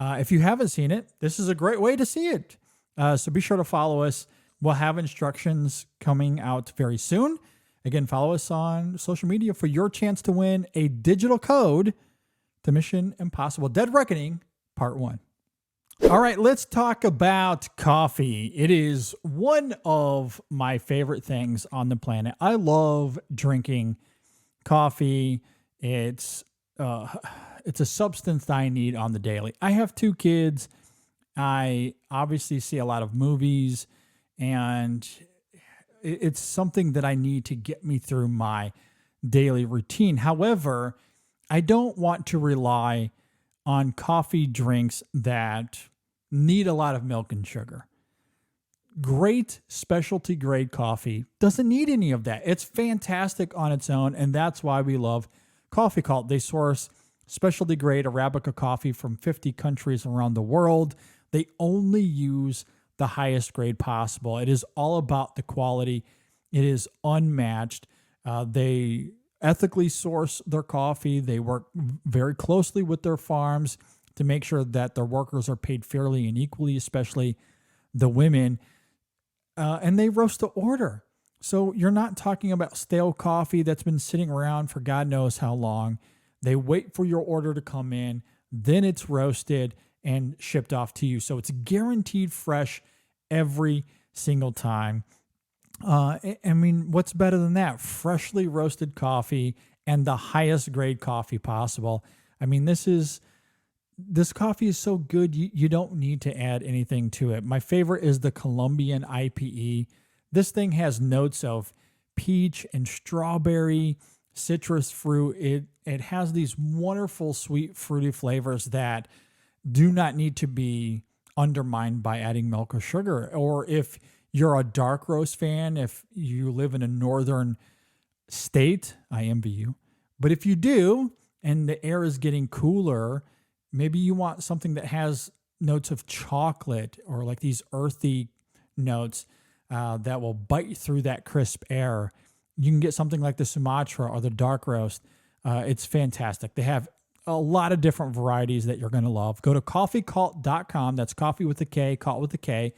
If you haven't seen it, this is a great way to see it. So be sure to follow us. We'll have instructions coming out very soon. Again, follow us on social media for your chance to win a digital code to Mission Impossible Dead Reckoning Part 1. All right, let's talk about coffee. It is one of my favorite things on the planet. I love drinking coffee. It's a substance that I need on the daily. I have 2 kids. I obviously see a lot of movies, and it's something that I need to get me through my daily routine. However, I don't want to rely on coffee drinks that need a lot of milk and sugar. Great specialty grade coffee doesn't need any of that. It's fantastic on its own, and that's why we love Coffee Cult. They source specialty grade Arabica coffee from 50 countries around the world. They only use the highest grade possible. It is all about the quality. It is unmatched. They ethically source their coffee. They work very closely with their farms to make sure that their workers are paid fairly and equally, especially the women. And they roast to order. So you're not talking about stale coffee that's been sitting around for God knows how long. They wait for your order to come in, then it's roasted and shipped off to you. So it's guaranteed fresh every single time. I mean, what's better than that? Freshly roasted coffee and the highest grade coffee possible. I mean, this coffee is so good, you don't need to add anything to it. My favorite is the Colombian IPE. This thing has notes of peach and strawberry, citrus fruit. It has these wonderful sweet fruity flavors that do not need to be undermined by adding milk or sugar. Or if you're a dark roast fan, if you live in a northern state, I envy you. But if you do, and the air is getting cooler, maybe you want something that has notes of chocolate or like these earthy notes that will bite through that crisp air. You can get something like the Sumatra or the dark roast. It's fantastic. They have a lot of different varieties that you're going to love. Go to coffeecult.com. That's coffee with a K, cult with a K.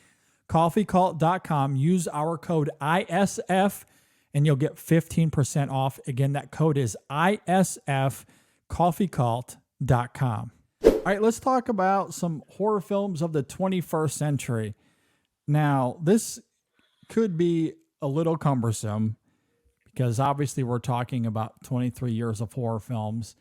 Coffeecult.com. Use our code ISF and you'll get 15% off. Again, that code is ISF, coffeecult.com. All right, let's talk about some horror films of the 21st century. Now, this could be a little cumbersome because obviously we're talking about 23 years of horror films,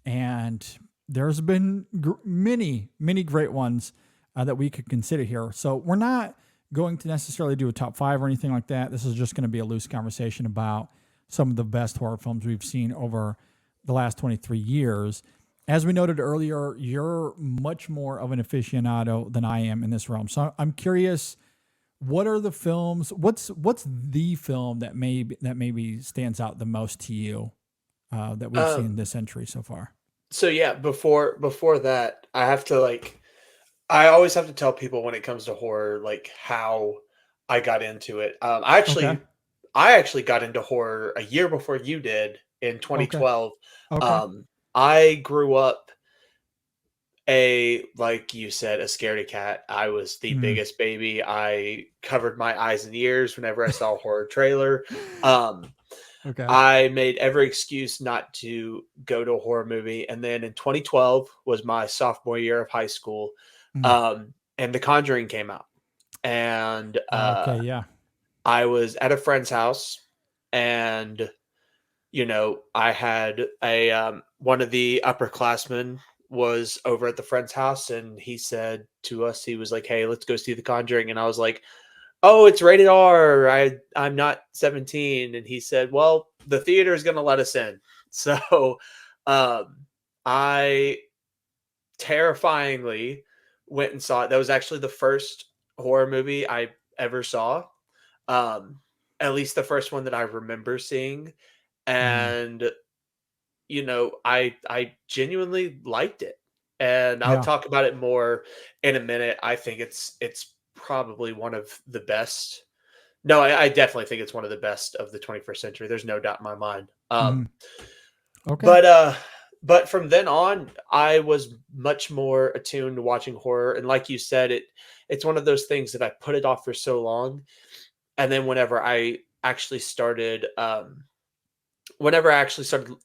and there's been many, many great ones that we could consider here. So we're not going to necessarily do a top 5 or anything like that. This is just going to be a loose conversation about some of the best horror films we've seen over the last 23 years. As we noted earlier, you're much more of an aficionado than I am in this realm. So I'm curious, what are the films? What's the film that maybe stands out the most to you that we've seen this century so far? So yeah, before that, I always have to tell people when it comes to horror, like how I got into it. Okay. I actually got into horror a year before you did in 2012. Okay. I grew up like you said, a scaredy cat. I was the biggest baby. I covered my eyes and ears whenever I saw a horror trailer. Okay. I made every excuse not to go to a horror movie. And then in 2012 was my sophomore year of high school. And The Conjuring came out. And okay, yeah. I was at a friend's house, and I had one of the upperclassmen was over at the friend's house, and he said to us, he was like, "Hey, let's go see The Conjuring." And I was like, "Oh, it's rated R. I'm not 17." And he said, "Well, the theater is going to let us in." So I terrifyingly went and saw it. That was actually the first horror movie I ever saw. At least the first one that I remember seeing. And I genuinely liked it. And I'll talk about it more in a minute. I think it's probably one of the best. No, I definitely think it's one of the best of the 21st century. There's no doubt in my mind. Okay. But from then on, I was much more attuned to watching horror. And like you said, it's one of those things that I put it off for so long. And then whenever I actually started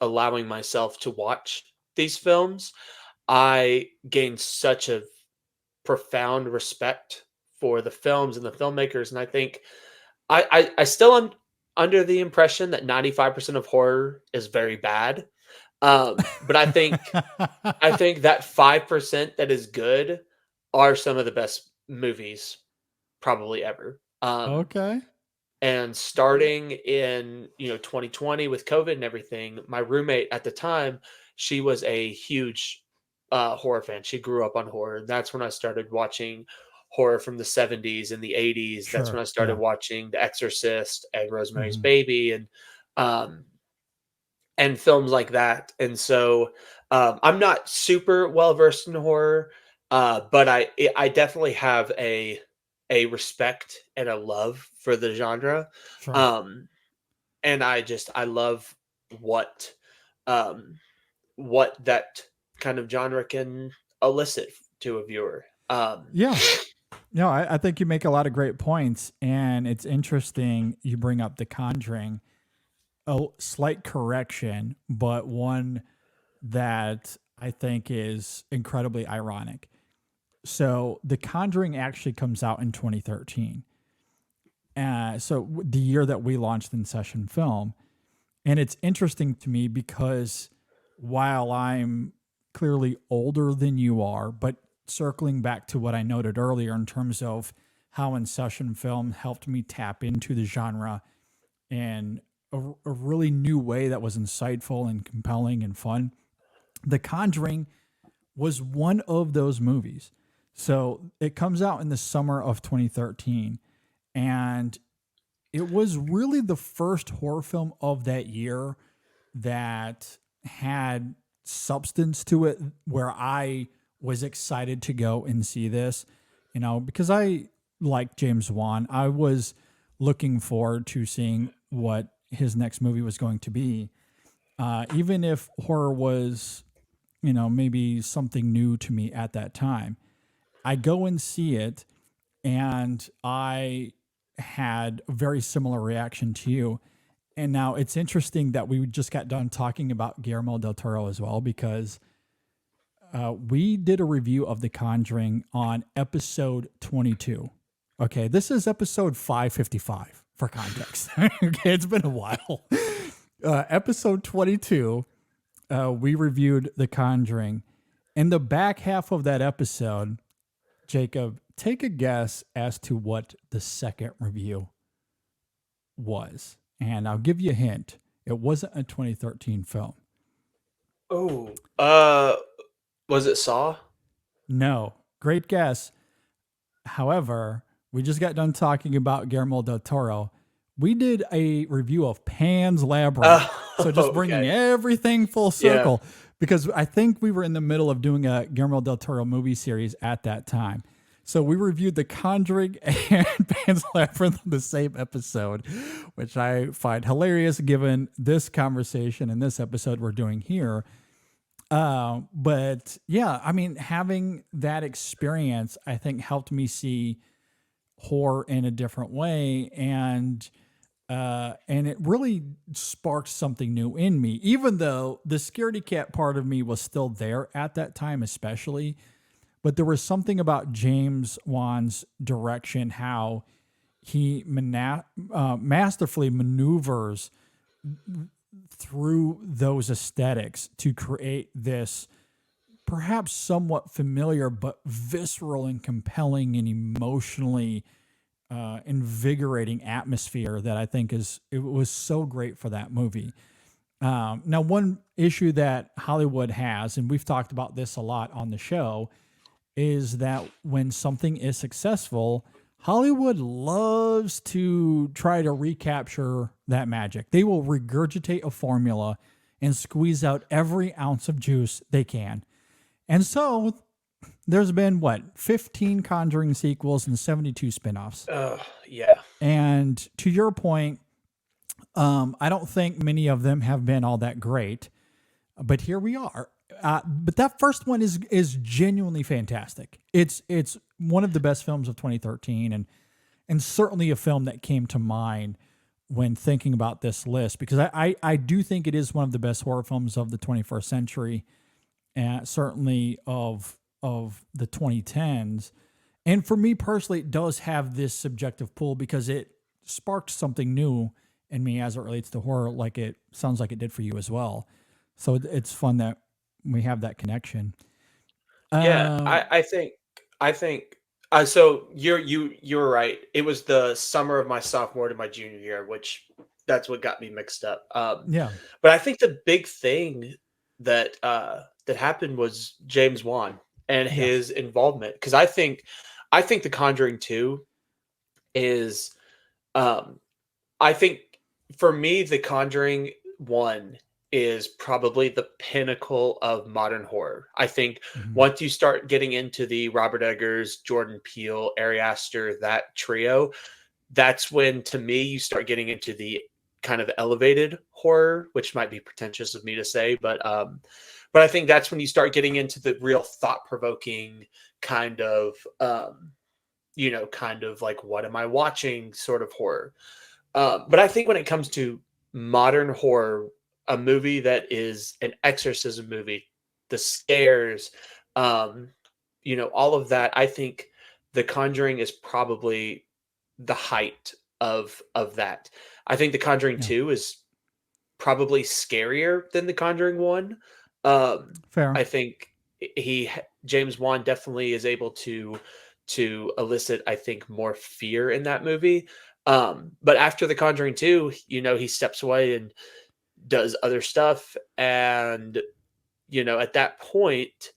allowing myself to watch these films, I gained such a profound respect for the films and the filmmakers. And I think I still am under the impression that 95% of horror is very bad. But I think that 5% that is good are some of the best movies probably ever. Okay. And starting in 2020 with COVID and everything, my roommate at the time, she was a huge horror fan. She grew up on horror. That's when I started watching horror from the 70s and the 80s. That's when I started watching The Exorcist and Rosemary's Baby and films like that. And so I'm not super well versed in horror, but I definitely have a respect and a love for the genre. Sure. And I love what that kind of genre can elicit to a viewer. No, I think you make a lot of great points, and it's interesting you bring up The Conjuring. A slight correction, but one that I think is incredibly ironic. So The Conjuring actually comes out in 2013. So the year that we launched InSession Film. And it's interesting to me because while I'm clearly older than you are, but circling back to what I noted earlier in terms of how InSession Film helped me tap into the genre in a really new way that was insightful and compelling and fun, The Conjuring was one of those movies. So it comes out in the summer of 2013, and it was really the first horror film of that year that had substance to it, where I was excited to go and see this, because I like James Wan. I was looking forward to seeing what his next movie was going to be. Even if horror was, maybe something new to me at that time, I go and see it, and I had a very similar reaction to you. And now it's interesting that we just got done talking about Guillermo del Toro as well, because we did a review of The Conjuring on episode 22 Okay, this is episode 555 for context. Okay, it's been a while. Episode 22, we reviewed The Conjuring. In the back half of that episode, Jacob, take a guess as to what the second review was. And I'll give you a hint. It wasn't a 2013 film. Oh, was it Saw? No. Great guess. However, we just got done talking about Guillermo del Toro. We did a review of Pan's Labyrinth. So just bringing everything full circle, because I think we were in the middle of doing a Guillermo del Toro movie series at that time. So we reviewed The Conjuring and Pan's Labyrinth in the same episode, which I find hilarious given this conversation and this episode we're doing here. But yeah, I mean, having that experience, I think helped me see horror in a different way. And it really sparked something new in me, even though the scaredy cat part of me was still there at that time, especially. But there was something about James Wan's direction, how he masterfully maneuvers through those aesthetics to create this perhaps somewhat familiar but visceral and compelling and emotionally invigorating atmosphere that I think it was so great for that movie. Now, one issue that Hollywood has, and we've talked about this a lot on the show, is that when something is successful, Hollywood loves to try to recapture that magic. They will regurgitate a formula and squeeze out every ounce of juice they can. And so there's been, 15 Conjuring sequels and 72 spinoffs. Yeah. And to your point, I don't think many of them have been all that great, but here we are. But that first one is genuinely fantastic. It's one of the best films of 2013, and certainly a film that came to mind when thinking about this list, because I do think it is one of the best horror films of the 21st century, and certainly of the 2010s. And for me personally, it does have this subjective pull because it sparked something new in me as it relates to horror, like it sounds like it did for you as well. So it's fun that we have that connection. Yeah, I think so you're right. It was the summer of my sophomore to my junior year, which that's what got me mixed up. Yeah. But I think the big thing that happened was James Wan and his involvement, because I think The Conjuring 2 is I think for me The Conjuring 1 is probably the pinnacle of modern horror. I think once you start getting into the Robert Eggers, Jordan Peele, Ari Aster, that trio, that's when, to me, you start getting into the kind of elevated horror, which might be pretentious of me to say, but I think that's when you start getting into the real thought-provoking kind of, kind of like, what am I watching sort of horror. But I think when it comes to modern horror, a movie that is an exorcism movie, the scares, all of that, I think The Conjuring is probably the height of that. I think The Conjuring 2 is probably scarier than The Conjuring 1. Fair. I think James Wan definitely is able to elicit, I think, more fear in that movie. But after The Conjuring 2, he steps away and does other stuff, and at that point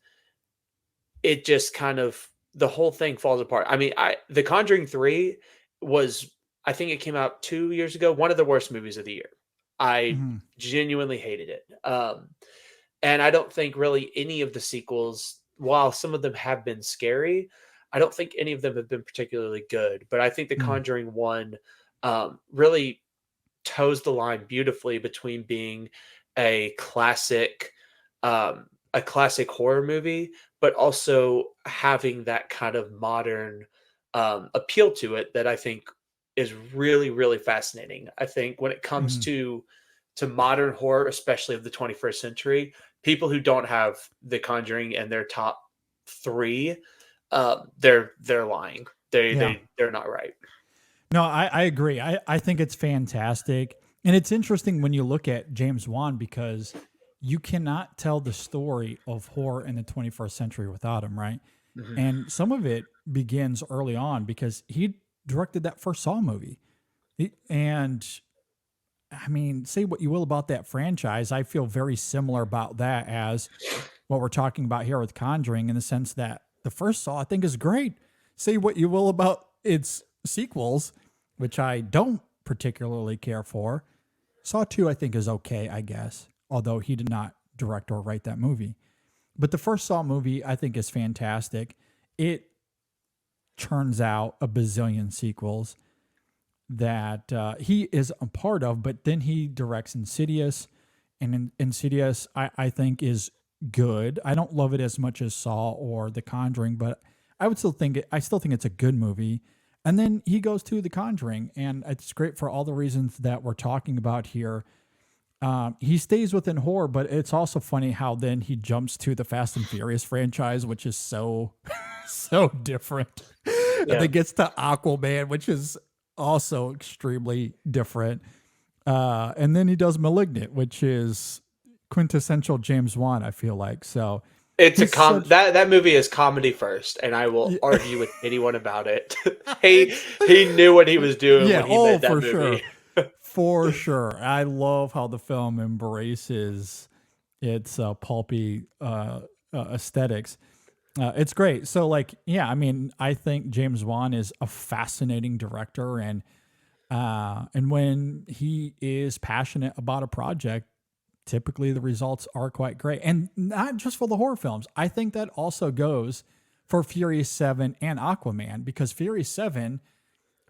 it just kind of, the whole thing falls apart. I mean, The Conjuring 3 was, I think it came out 2 years ago, one of the worst movies of the year. I genuinely hated it. And I don't think really any of the sequels, while some of them have been scary, I don't think any of them have been particularly good. But I think The Conjuring 1 really toes the line beautifully between being a classic horror movie, but also having that kind of modern appeal to it that I think is really, really fascinating. I think when it comes to modern horror, especially of the 21st century, people who don't have The Conjuring in their top 3, they're lying. they're not right. No, I agree. I think it's fantastic. And it's interesting when you look at James Wan because you cannot tell the story of horror in the 21st century without him, right? Mm-hmm. And some of it begins early on because he directed that first Saw movie. And I mean, say what you will about that franchise, I feel very similar about that as what we're talking about here with Conjuring, in the sense that the first Saw I think is great. Say what you will about its sequels, which I don't particularly care for. Saw 2 I think is okay, I guess, although he did not direct or write that movie. But the first Saw movie I think is fantastic. It churns out a bazillion sequels that he is a part of, but then he directs Insidious, and Insidious I think is good. I don't love it as much as Saw or The Conjuring, but I still think it's a good movie. And then he goes to The Conjuring, and it's great for all the reasons that we're talking about here. He stays within horror, but it's also funny how then he jumps to the Fast and Furious franchise, which is so different. Yeah. And then gets to Aquaman, which is also extremely different. And then he does Malignant, which is quintessential James Wan, I feel like. So it's that movie is comedy first, and I will argue with anyone about it. he knew what he was doing when he made that movie. Sure. For sure. I love how the film embraces its pulpy aesthetics. It's great. So I mean, I think James Wan is a fascinating director, and when he is passionate about a project, typically the results are quite great. And not just for the horror films. I think that also goes for Furious 7 and Aquaman, because Furious 7,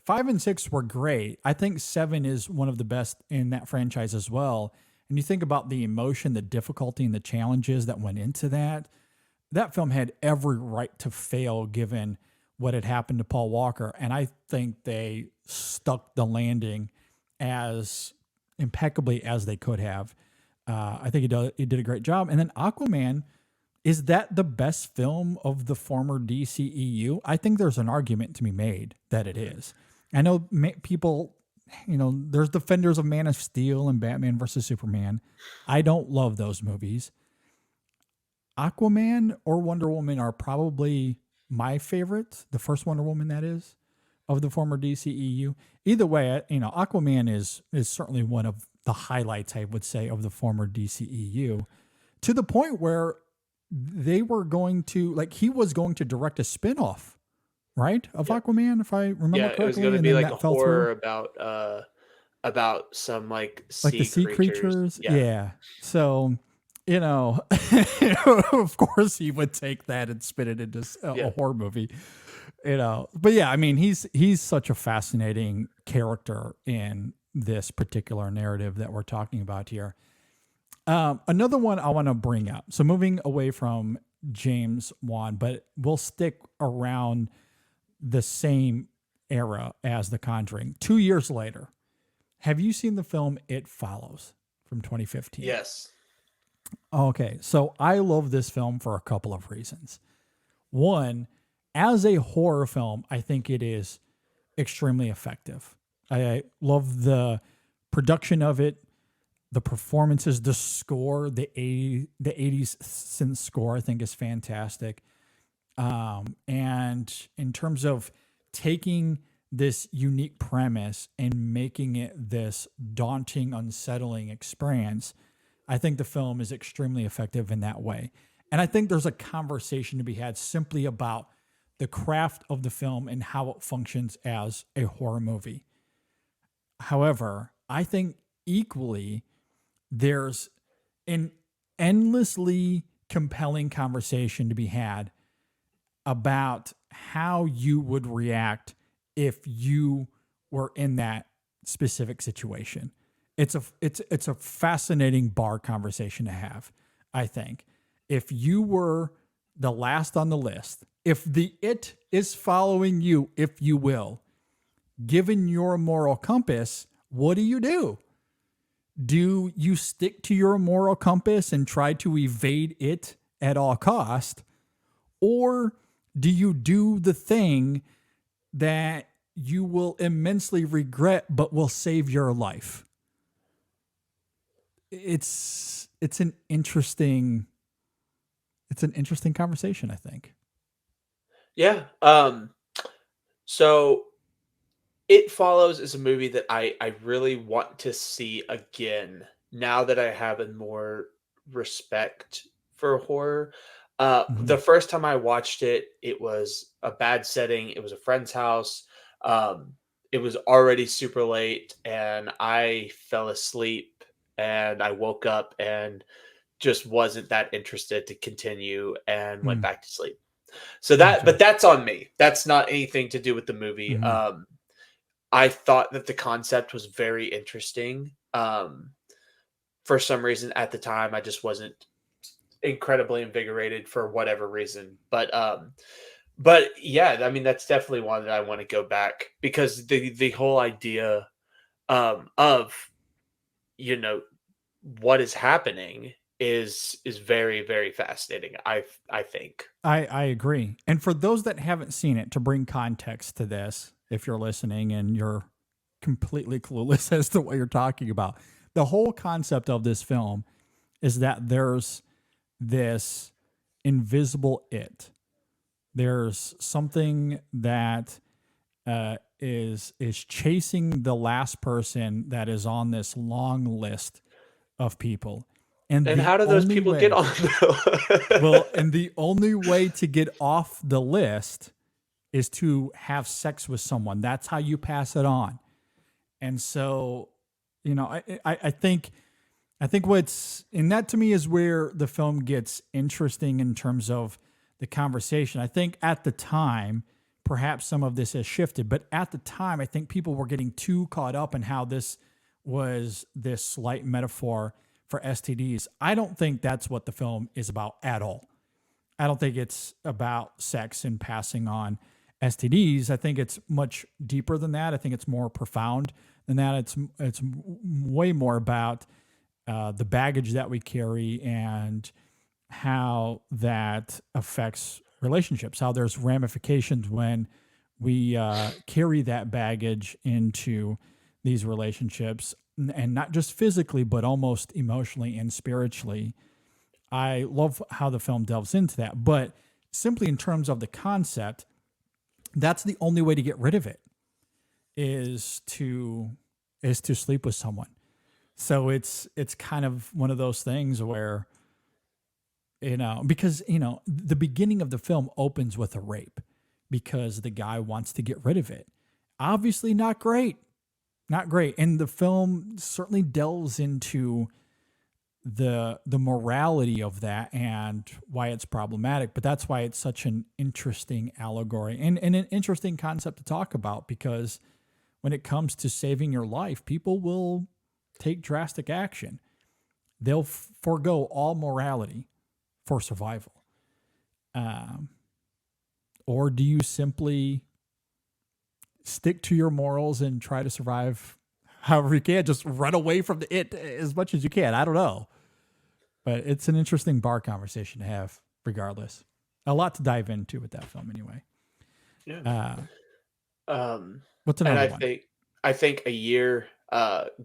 5 and 6 were great. I think 7 is one of the best in that franchise as well. And you think about the emotion, the difficulty, and the challenges that went into that. That film had every right to fail given what had happened to Paul Walker. And I think they stuck the landing as impeccably as they could have. I think he did a great job. And then Aquaman, is that the best film of the former DCEU? I think there's an argument to be made that it is. I know people, there's defenders of Man of Steel and Batman versus Superman. I don't love those movies. Aquaman or Wonder Woman are probably my favorites. The first Wonder Woman, that is, of the former DCEU. Either way, Aquaman is certainly one of the highlights, I would say, of the former DCEU, to the point where they were going to, he was going to direct a spinoff, right, of Aquaman, if I remember correctly. It was going to be like a horror about some sea the sea creatures. Yeah. So, of course he would take that and spin it into a horror movie. But yeah, I mean, he's such a fascinating character in this particular narrative that we're talking about here. Another one I want to bring up. So moving away from James Wan, but we'll stick around the same era as The Conjuring. 2 years later, have you seen the film It Follows from 2015? Yes. Okay, so I love this film for a couple of reasons. One, as a horror film, I think it is extremely effective. I love the production of it, the performances, the score, the 80s synth score, I think is fantastic. And in terms of taking this unique premise and making it this daunting, unsettling experience, I think the film is extremely effective in that way. And I think there's a conversation to be had simply about the craft of the film and how it functions as a horror movie. However, I think equally there's an endlessly compelling conversation to be had about how you would react if you were in that specific situation. It's a fascinating bar conversation to have, I think. If you were the last on the list, if the it is following you, if you will, given your moral compass, what do? Do you stick to your moral compass and try to evade it at all cost? Or do you do the thing that you will immensely regret, but will save your life. It's an interesting conversation, I think. Yeah. So It Follows is a movie that I really want to see again now that I have a more respect for horror. Mhm. The first time I watched it, it was a bad setting. It was a friend's house. Um, it was already super late, and I fell asleep. And I woke up and just wasn't that interested to continue, and went Mm, back to sleep. So that, gotcha. but that's on me. That's not anything to do with the movie. Mhm. I thought that the concept was very interesting. For some reason at the time, I just wasn't incredibly invigorated for whatever reason. But yeah, I mean that's definitely one that I want to go back because the whole idea of you know what is happening is very very fascinating. I think. I agree. And for those that haven't seen it, to bring context to this, if you're listening and you're completely clueless as to what you're talking about, the whole concept of this film is that there's this invisible it. There's something that is chasing the last person that is on this long list of people, and And the how do those only people get way on well, though? and the only way to get off the list is to have sex with someone. That's how you pass it on. And so, I think what's and that to me is where the film gets interesting in terms of the conversation. I think at the time, perhaps some of this has shifted, but at the time, I think people were getting too caught up in how this was this slight metaphor for STDs. I don't think that's what the film is about at all. I don't think it's about sex and passing on STDs. I think it's much deeper than that. I think it's more profound than that. It's way more about the baggage that we carry and how that affects relationships, how there's ramifications when we carry that baggage into these relationships, and not just physically, but almost emotionally and spiritually. I love how the film delves into that, but simply in terms of the concept, that's the only way to get rid of it is to sleep with someone. So it's kind of one of those things where because the beginning of the film opens with a rape because the guy wants to get rid of it. Obviously not great. Not great. And the film certainly delves into the morality of that and why it's problematic, but that's why it's such an interesting allegory and an interesting concept to talk about, because when it comes to saving your life, people will take drastic action. They'll forego all morality for survival. Or do you simply stick to your morals and try to survive however you can? Just run away from it as much as you can. I don't know. But it's an interesting bar conversation to have regardless. A lot to dive into with that film anyway. Yeah. What's And another one? I think a year,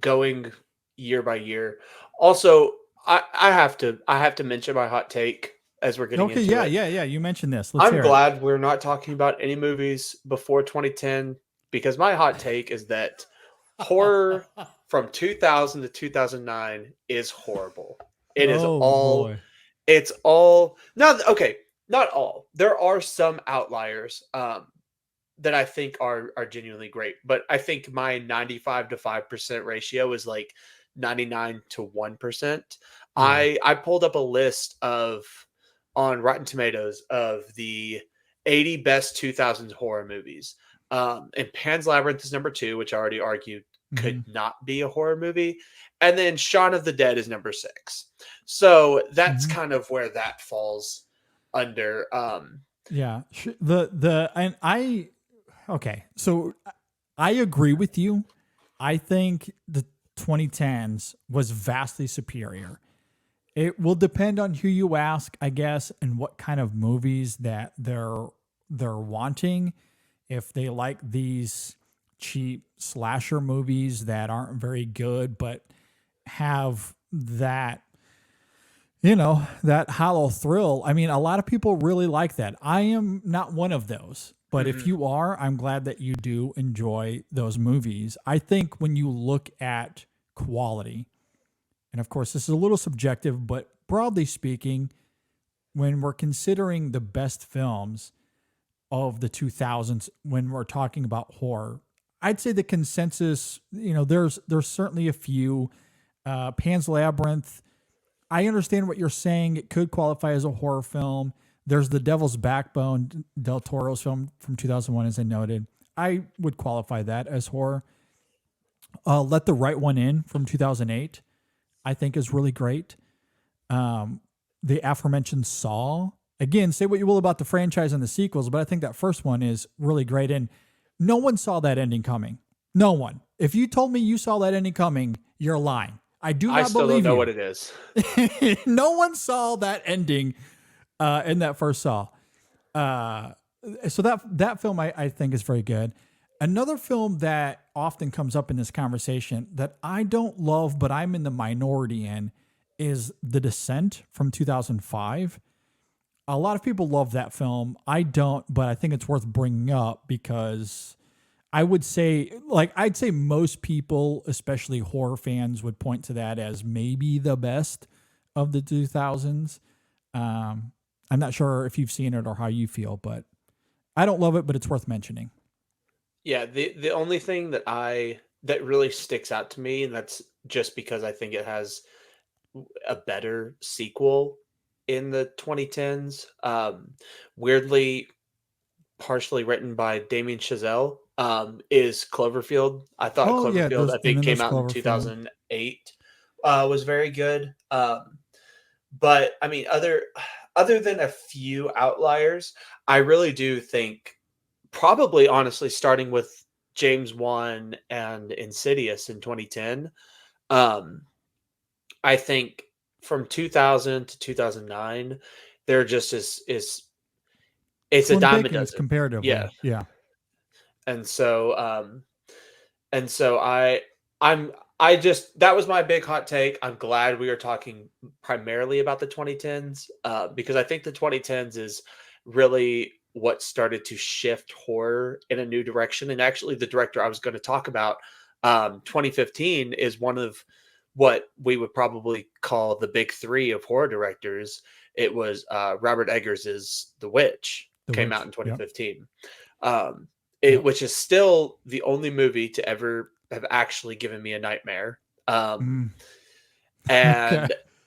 going year by year. Also, I have to mention my hot take as we're getting Okay, into it. yeah. You mentioned this. Let's I'm hear it. glad we're not talking about any movies before 2010 because my hot take is that horror from 2000 to 2009 is horrible. It is Oh all boy. it's all not okay, not all. There are some outliers that I think are genuinely great, but I think my 95 to 5% ratio is like 99 to 1%. Yeah. I pulled up a list of on Rotten Tomatoes of the 80 best 2000s horror movies. And Pan's Labyrinth is number 2, which I already argued Hmm. could not be a horror movie. And then Shaun of the Dead is number 6. So that's Hmm. kind of where that falls under. Yeah. The and I okay. So I agree with you. I think the 2010s was vastly superior. It will depend on who you ask, I guess, and what kind of movies that they're wanting. if they like these cheap slasher movies that aren't very good, but have that, that hollow thrill. I mean, a lot of people really like that. I am not one of those, but if you are, I'm glad that you do enjoy those movies. I think when you look at quality, and of course, this is a little subjective, but broadly speaking, when we're considering the best films of the 2000s, when we're talking about horror, I'd say the consensus, there's certainly a few. Pan's Labyrinth, I understand what you're saying. It could qualify as a horror film. There's The Devil's Backbone, Del Toro's film from 2001, as I noted. I would qualify that as horror. Let the Right One In from 2008, I think is really great. The aforementioned Saw. Again, say what you will about the franchise and the sequels, but I think that first one is really great. And no one saw that ending coming. No one. If you told me you saw that ending coming, you're lying. I do not believe you. I still don't know what it is. No one saw that ending in that first Saw. So that film I think is very good. Another film that often comes up in this conversation that I don't love, but I'm in the minority in, is The Descent from 2005. A lot of people love that film. I don't, but I think it's worth bringing up because I would say, I'd say most people, especially horror fans, would point to that as maybe the best of the 2000s. I'm not sure if you've seen it or how you feel, but I don't love it, but it's worth mentioning. Yeah, the only thing that really sticks out to me, and that's just because I think it has a better sequel in the 2010s, weirdly partially written by Damien Chazelle, is Cloverfield. I thought Cloverfield, I think, came out in 2008, was very good. But I mean, other than a few outliers, I really do think, probably honestly, starting with James Wan and Insidious in 2010, I think from 2000 to 2009, there just is it's a dime a dozen comparatively. Yeah. And so I just, that was my big hot take. I'm glad we are talking primarily about the 2010s, because I think the 2010s is really what started to shift horror in a new direction. And actually, the director I was going to talk about, 2015, is one of what we would probably call the big three of horror directors. It was Robert Eggers's The Witch, came out in 2015, which is still the only movie to ever have actually given me a nightmare. And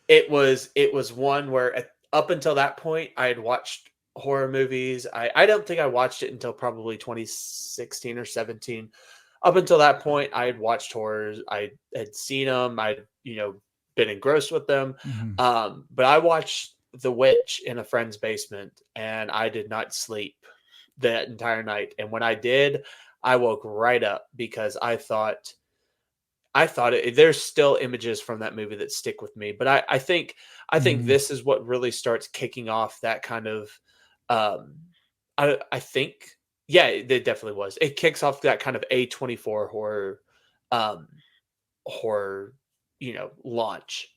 it was one where up until that point, I had watched horror movies. I don't think I watched it until probably 2016 or 17. Up until that point, I had watched horrors. I had seen them. I'd, been engrossed with them. But I watched The Witch in a friend's basement, and I did not sleep that entire night. And when I did, I woke right up because I thought there's still images from that movie that stick with me. But I think this is what really starts kicking off that kind of, I think, yeah, it definitely was. It kicks off that kind of A24 horror, launch,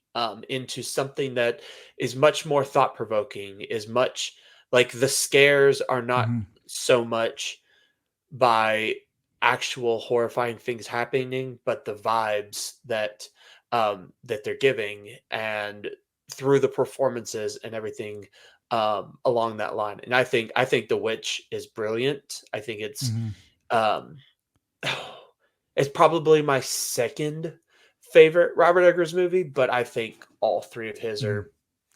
into something that is much more thought provoking, is much like the scares are not so much by actual horrifying things happening, but the vibes that they're giving, and through the performances and everything along that line. And I think The Witch is brilliant. I think it's it's probably my second favorite Robert Eggers movie, but I think all three of his are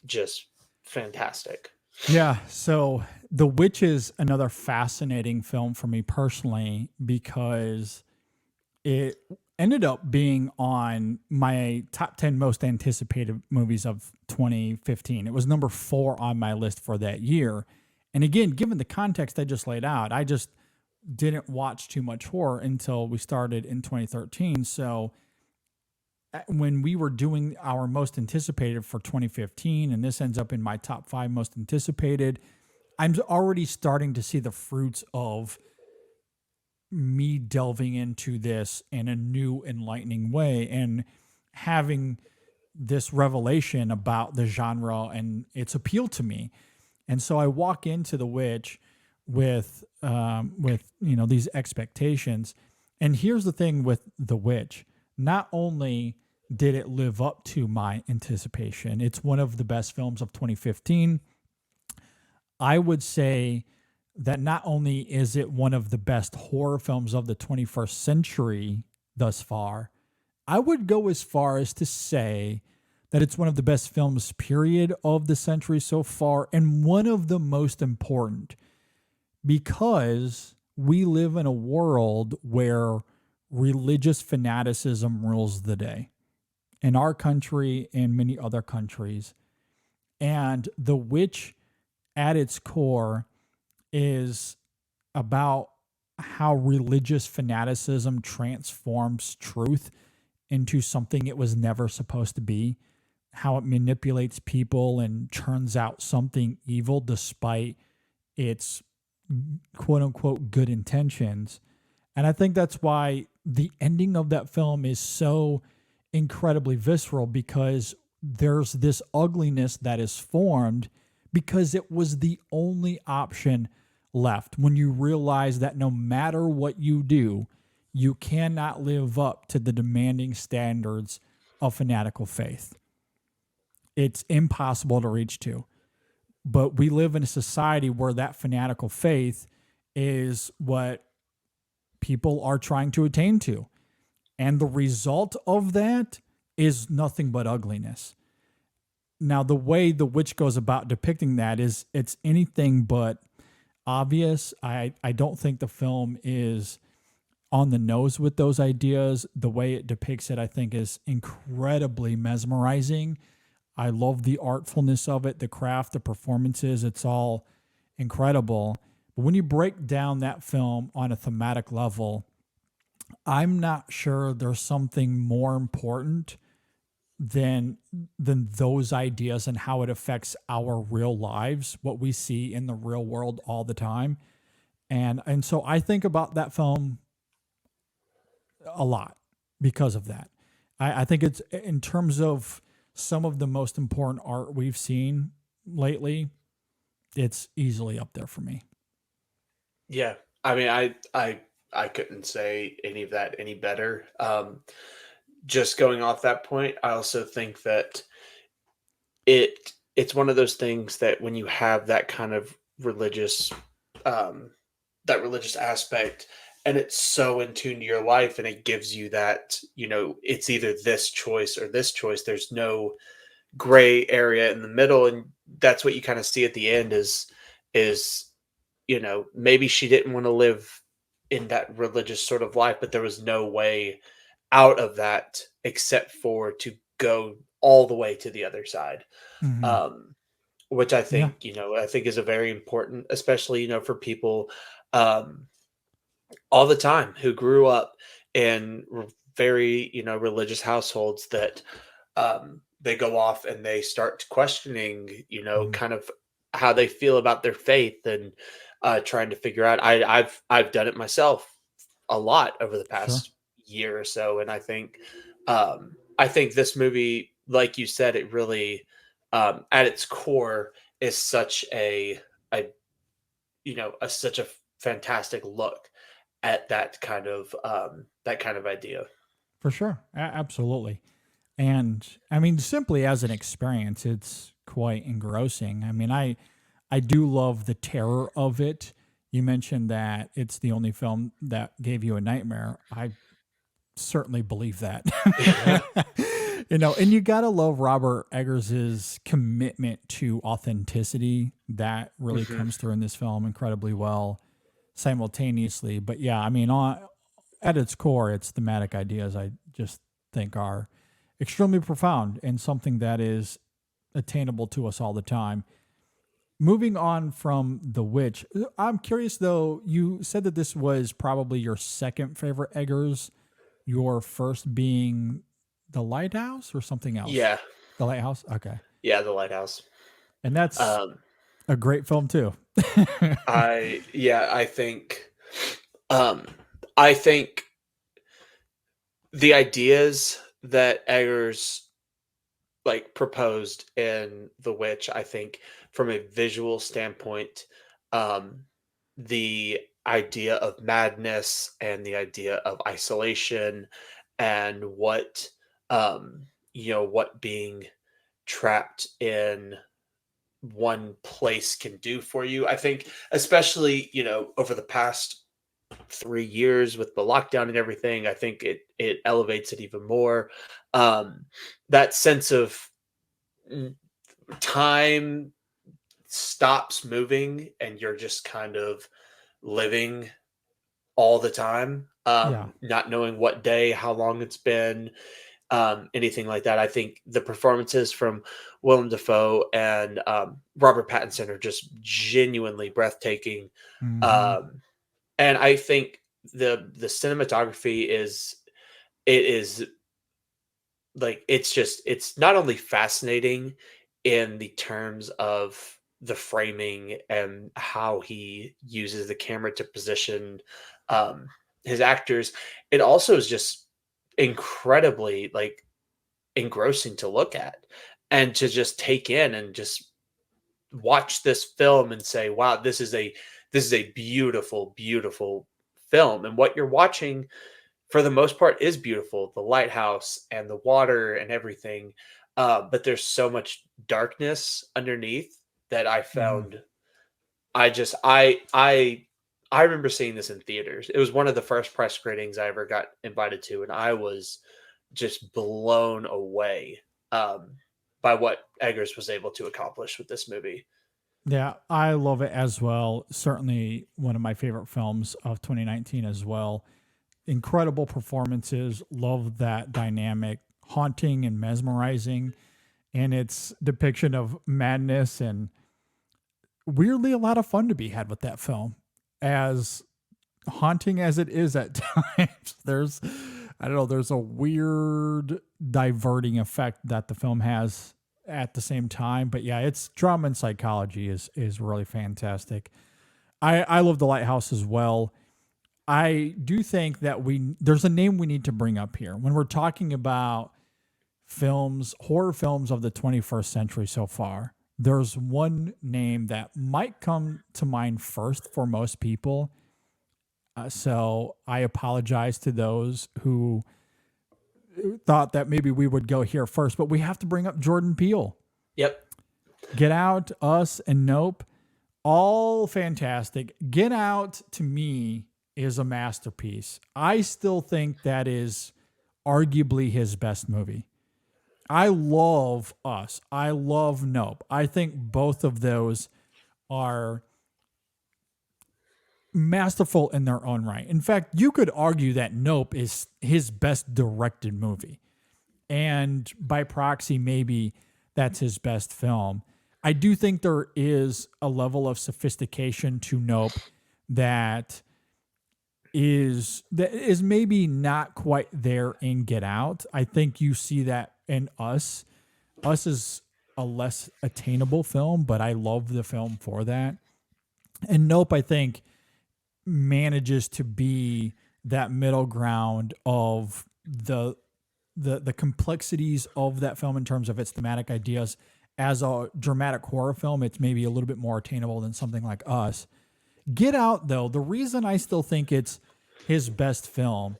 just fantastic. Yeah, so The Witch is another fascinating film for me personally because it ended up being on my top 10 most anticipated movies of 2015. It was number 4 on my list for that year. And again, given the context I just laid out, I just didn't watch too much horror until we started in 2013. So when we were doing our most anticipated for 2015, and this ends up in my top 5 most anticipated, I'm already starting to see the fruits of me delving into this in a new, enlightening way and having this revelation about the genre and its appeal to me. And so I walk into The Witch with these expectations. And here's the thing with The Witch: not only did it live up to my anticipation, it's one of the best films of 2015. I would say that not only is it one of the best horror films of the 21st century thus far, I would go as far as to say that it's one of the best films, period, of the century so far, and one of the most important, because we live in a world where religious fanaticism rules the day in our country and many other countries. And The Witch, at its core, is about how religious fanaticism transforms truth into something it was never supposed to be, how it manipulates people and turns out something evil despite its quote unquote good intentions. And I think that's why the ending of that film is so incredibly visceral, because there's this ugliness that is formed because it was the only option left. When you realize that no matter what you do, you cannot live up to the demanding standards of fanatical faith. It's impossible to reach to. But we live in a society where that fanatical faith is what people are trying to attain to. And the result of that is nothing but ugliness. Now, the way The Witch goes about depicting that is it's anything but obvious. I don't think the film is on the nose with those ideas. The way it depicts it, I think, is incredibly mesmerizing. I love the artfulness of it, the craft, the performances. It's all incredible. But when you break down that film on a thematic level, I'm not sure there's something more important than those ideas and how it affects our real lives, what we see in the real world all the time. And so I think about that film a lot because of that. I think it's, in terms of some of the most important art we've seen lately, it's easily up there for me. Yeah. I mean, I couldn't say any of that any better. Just going off that point, I also think that it's one of those things that when you have that kind of religious that religious aspect, and it's so in tune to your life, and it gives you that, it's either this choice or this choice. There's no gray area in the middle, and that's what you kind of see at the end is maybe she didn't want to live in that religious sort of life, but there was no way out of that except for to go all the way to the other side. Mm-hmm. Which I think, I think is a very important, especially, for people all the time who grew up in very, religious households that they go off and they start questioning, kind of how they feel about their faith, and trying to figure out. I've done it myself a lot over the past year or so, and I think this movie, like you said, it really at its core is such such a fantastic look at that kind of idea. For sure. Absolutely. And I mean, simply as an experience, it's quite engrossing. I mean, I do love the terror of it. You mentioned that it's the only film that gave you a nightmare. I certainly believe that. And you gotta love Robert Eggers's commitment to authenticity. That really comes through in this film incredibly well, simultaneously. But yeah, I mean, at its core, its thematic ideas, I just think, are extremely profound and something that is attainable to us all the time. Moving on from The Witch, I'm curious though, you said that this was probably your second favorite Eggers, your first being The Lighthouse or something else? Yeah. The Lighthouse? Okay. Yeah, The Lighthouse. And that's a great film too. I think I think the ideas that Eggers like proposed in The Witch, I think from a visual standpoint, the idea of madness and the idea of isolation and what what being trapped in one place can do for you. I think especially, over the past 3 years with the lockdown and everything, I think it elevates it even more. That sense of time stops moving and you're just kind of living all the time, Yeah. not knowing what day, how long it's been, anything like that. I think the performances from Willem Dafoe and Robert Pattinson are just genuinely breathtaking. Mhm. Um, and I think the cinematography is like it's not only fascinating in the terms of the framing and how he uses the camera to position um his actors, it also is just incredibly like engrossing to look at and to just take in and just watch this film and say, wow, this is a beautiful, beautiful film. And what you're watching for the most part is beautiful, the lighthouse and the water and everything, but there's so much darkness underneath that I Mhm. found. I remember seeing this in theaters. It was one of the first press screenings I ever got invited to, and I was just blown away by what Eggers was able to accomplish with this movie. Yeah, I love it as well. Certainly one of my favorite films of 2019 as well. Incredible performances. Love that dynamic, haunting and mesmerizing. And its depiction of madness and weirdly a lot of fun to be had with that film. As haunting as it is at times, I don't know, there's a weird diverting effect that the film has at the same time. But yeah, its drama and psychology is really fantastic. I love The Lighthouse as well. I do think that there's a name we need to bring up here when we're talking about horror films of the 21st century so far. There's one name that might come to mind first for most people. So I apologize to those who thought that maybe we would go here first, but we have to bring up Jordan Peele. Yep. Get Out, Us, and Nope, all fantastic. Get Out to me is a masterpiece. I still think that is arguably his best movie. I love Us. I love Nope. I think both of those are masterful in their own right. In fact, you could argue that Nope is his best directed movie. And by proxy, maybe that's his best film. I do think there is a level of sophistication to Nope that is maybe not quite there in Get Out. I think you see that in Us. Us is a less attainable film, but I love the film for that. And Nope, I think, manages to be that middle ground of the complexities of that film in terms of its thematic ideas. As a dramatic horror film, it's maybe a little bit more attainable than something like Us. Get Out, though, the reason I still think it's his best film,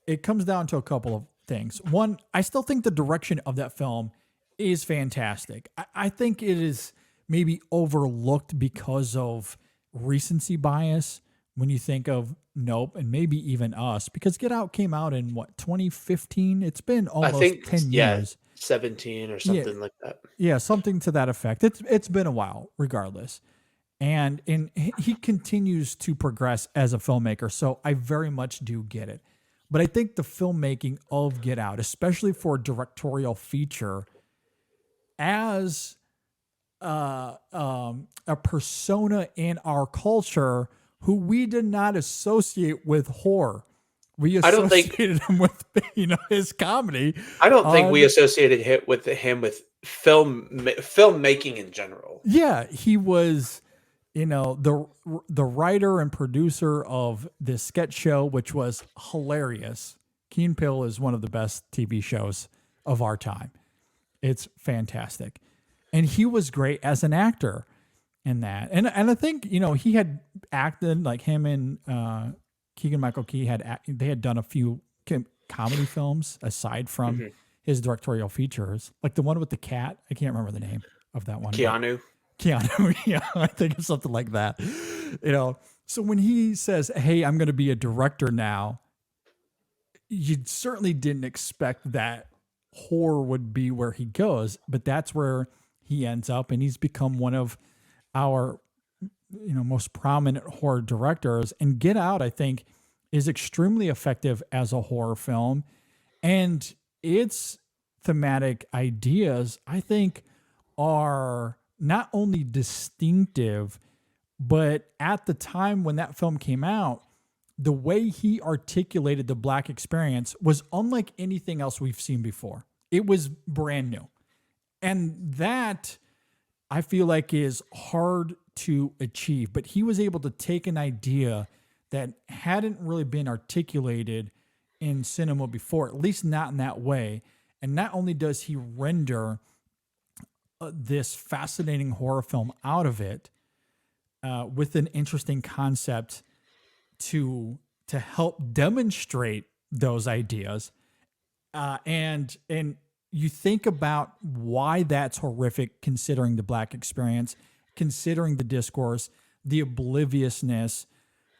it comes down to a couple of things. One, I still think the direction of that film is fantastic. I think it is maybe overlooked because of recency bias when you think of Nope and maybe even Us, because Get Out came out in 2015? It's been I almost think 10 yeah, years. 17 or Yeah, something like that. yeah, something to that effect. It's been a while, regardless. And he continues to progress as a filmmaker, so I very much do get it. But I think the filmmaking of Get Out, especially for a directorial feature, as a persona in our culture who we did not associate with horror. We I don't think associated him with his comedy. I don't think we associated him with filmmaking in general. Yeah, he was the writer and producer of this sketch show, which was hilarious. Key and Peele is one of the best TV shows of our time. It's fantastic. And he was great as an actor in that. And I think, he had acted, like him and Keegan-Michael Key they had done a few comedy films aside from his directorial features, like the one with the cat. I can't remember the name of that one. Keanu, yeah, I think it's something like that. So when he says, "Hey, I'm going to be a director now," you certainly didn't expect that horror would be where he goes, but that's where he ends up, and he's become one of our most prominent horror directors. And Get Out, I think, is extremely effective as a horror film, and its thematic ideas, I think, are not only distinctive, but at the time when that film came out, the way he articulated the Black experience was unlike anything else we've seen before. It was brand new. And that, I feel like, is hard to achieve. But he was able to take an idea that hadn't really been articulated in cinema before, at least not in that way. And not only does he render this fascinating horror film out of it with an interesting concept to help demonstrate those ideas, and you think about why that's horrific, considering the Black experience, considering the discourse, the obliviousness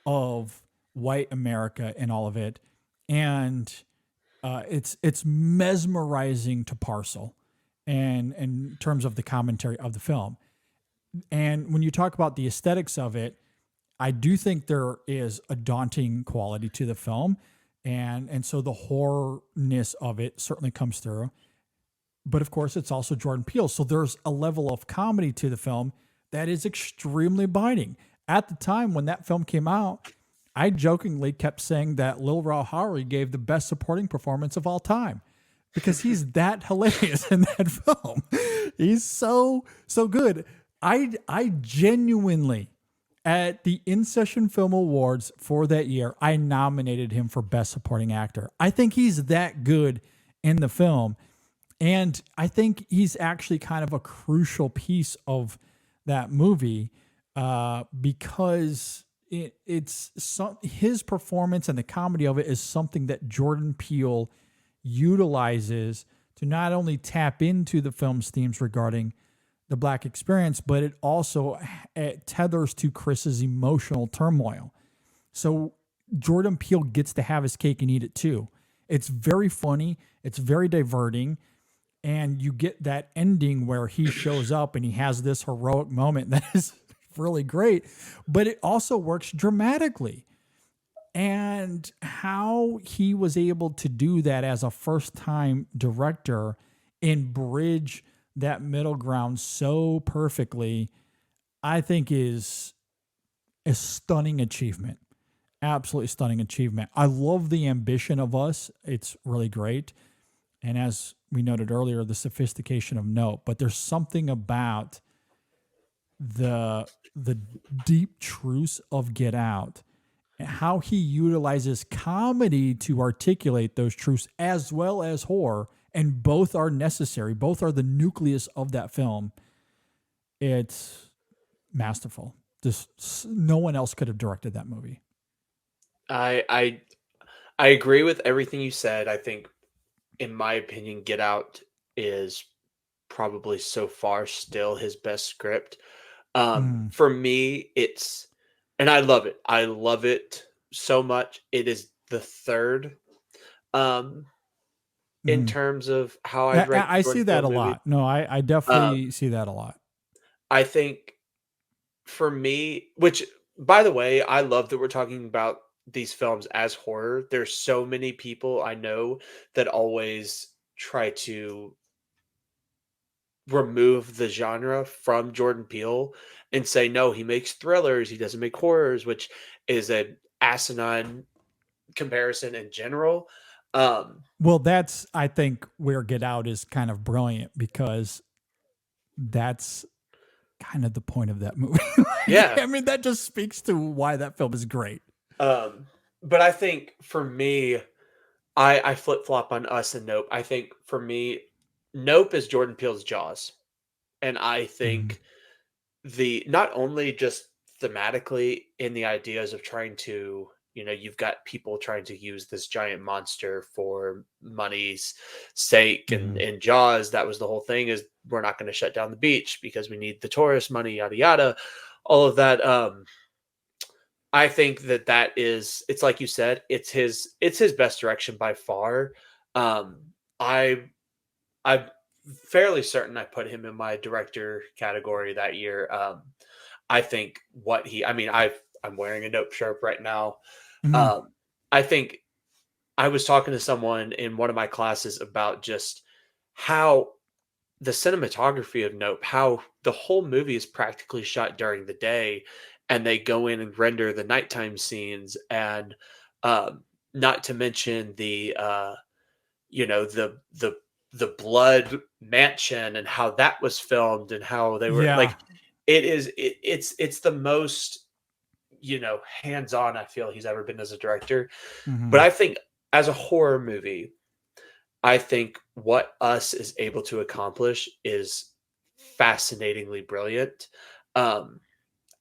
of white America and all of it, and it's mesmerizing to parcel. And in terms of the commentary of the film. And when you talk about the aesthetics of it, I do think there is a daunting quality to the film. And so the horrorness of it certainly comes through. But of course, it's also Jordan Peele. So there's a level of comedy to the film that is extremely biting. At the time when that film came out, I jokingly kept saying that Lil Rel Howery gave the best supporting performance of all time, because he's that hilarious in that film. He's so good. I genuinely, at the InSession Film Awards for that year, I nominated him for Best Supporting Actor. I think he's that good in the film. And I think he's actually kind of a crucial piece of that movie because his performance and the comedy of it is something that Jordan Peele utilizes to not only tap into the film's themes regarding the Black experience, but it tethers to Chris's emotional turmoil. So Jordan Peele gets to have his cake and eat it too. It's very funny. It's very diverting. And you get that ending where he shows up and he has this heroic moment that is really great, but it also works dramatically. And how he was able to do that as a first-time director and bridge that middle ground so perfectly, I think is a stunning achievement. Absolutely stunning achievement. I love the ambition of Us. It's really great. And as we noted earlier, the sophistication of Note. But there's something about the deep truths of Get Out, how he utilizes comedy to articulate those truths as well as horror, and both are necessary. Both are the nucleus of that film. It's masterful. Just no one else could have directed that movie. I agree with everything you said. I think, in my opinion, Get Out is probably so far still his best script. For me, and I love it. I love it so much. It is the third in terms of how I see that a lot. No, I definitely see that a lot. I think for me, which, by the way, I love that we're talking about these films as horror. There's so many people I know that always try to remove the genre from Jordan Peele and say, no, he makes thrillers, he doesn't make horrors, which is an asinine comparison in general. Well, that's, I think, where Get Out is kind of brilliant, because that's kind of the point of that movie. Yeah. I mean, that just speaks to why that film is great. But I think for me, I flip flop on Us and Nope. I think for me, Nope is Jordan Peele's Jaws, and I Mhm. think not only just thematically in the ideas of trying to, you've got people trying to use this giant monster for money's sake, and Mhm. in Jaws, that was the whole thing, is we're not going to shut down the beach because we need the tourist money, yada yada, all of that. I think it's like you said, it's his best direction by far. I I'm fairly certain I put him in my director category that year. I think I'm wearing a Nope shirt right now. Mhm. Um, I think I was talking to someone in one of my classes about just how the cinematography of Nope, how the whole movie is practically shot during the day, and they go in and render the nighttime scenes, and not to mention the blood mansion and how that was filmed, and how they were Yeah. like, it's the most, hands on I feel he's ever been as a director. But Mhm. I think as a horror movie, I think what Us is able to accomplish is fascinatingly brilliant. Um,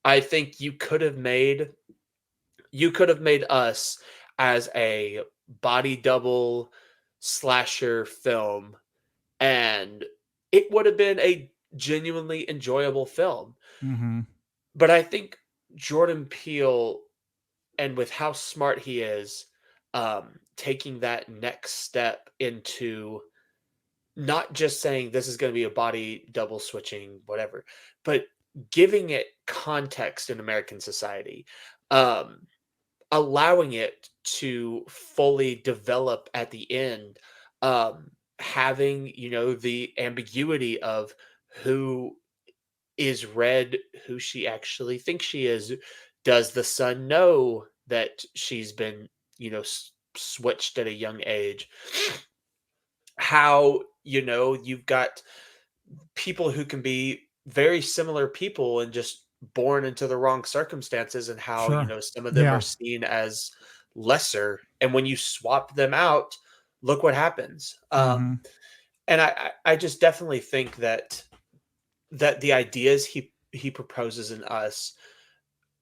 I think you could have made Us as a body double slasher film, and it would have been a genuinely enjoyable film. Mhm. But I think Jordan Peele, and with how smart he is, taking that next step into not just saying this is going to be a body double switching, whatever, but giving it context in American society, um, allowing it to fully develop at the end, having, the ambiguity of who is Red, who she actually thinks she is. Does the son know that she's been, switched at a young age? How, you've got people who can be very similar people and just born into the wrong circumstances, and how, Sure. some of them are Yeah. seen as lesser. And when you swap them out, look what happens. Mhm. And I just definitely think that the ideas he proposes in Us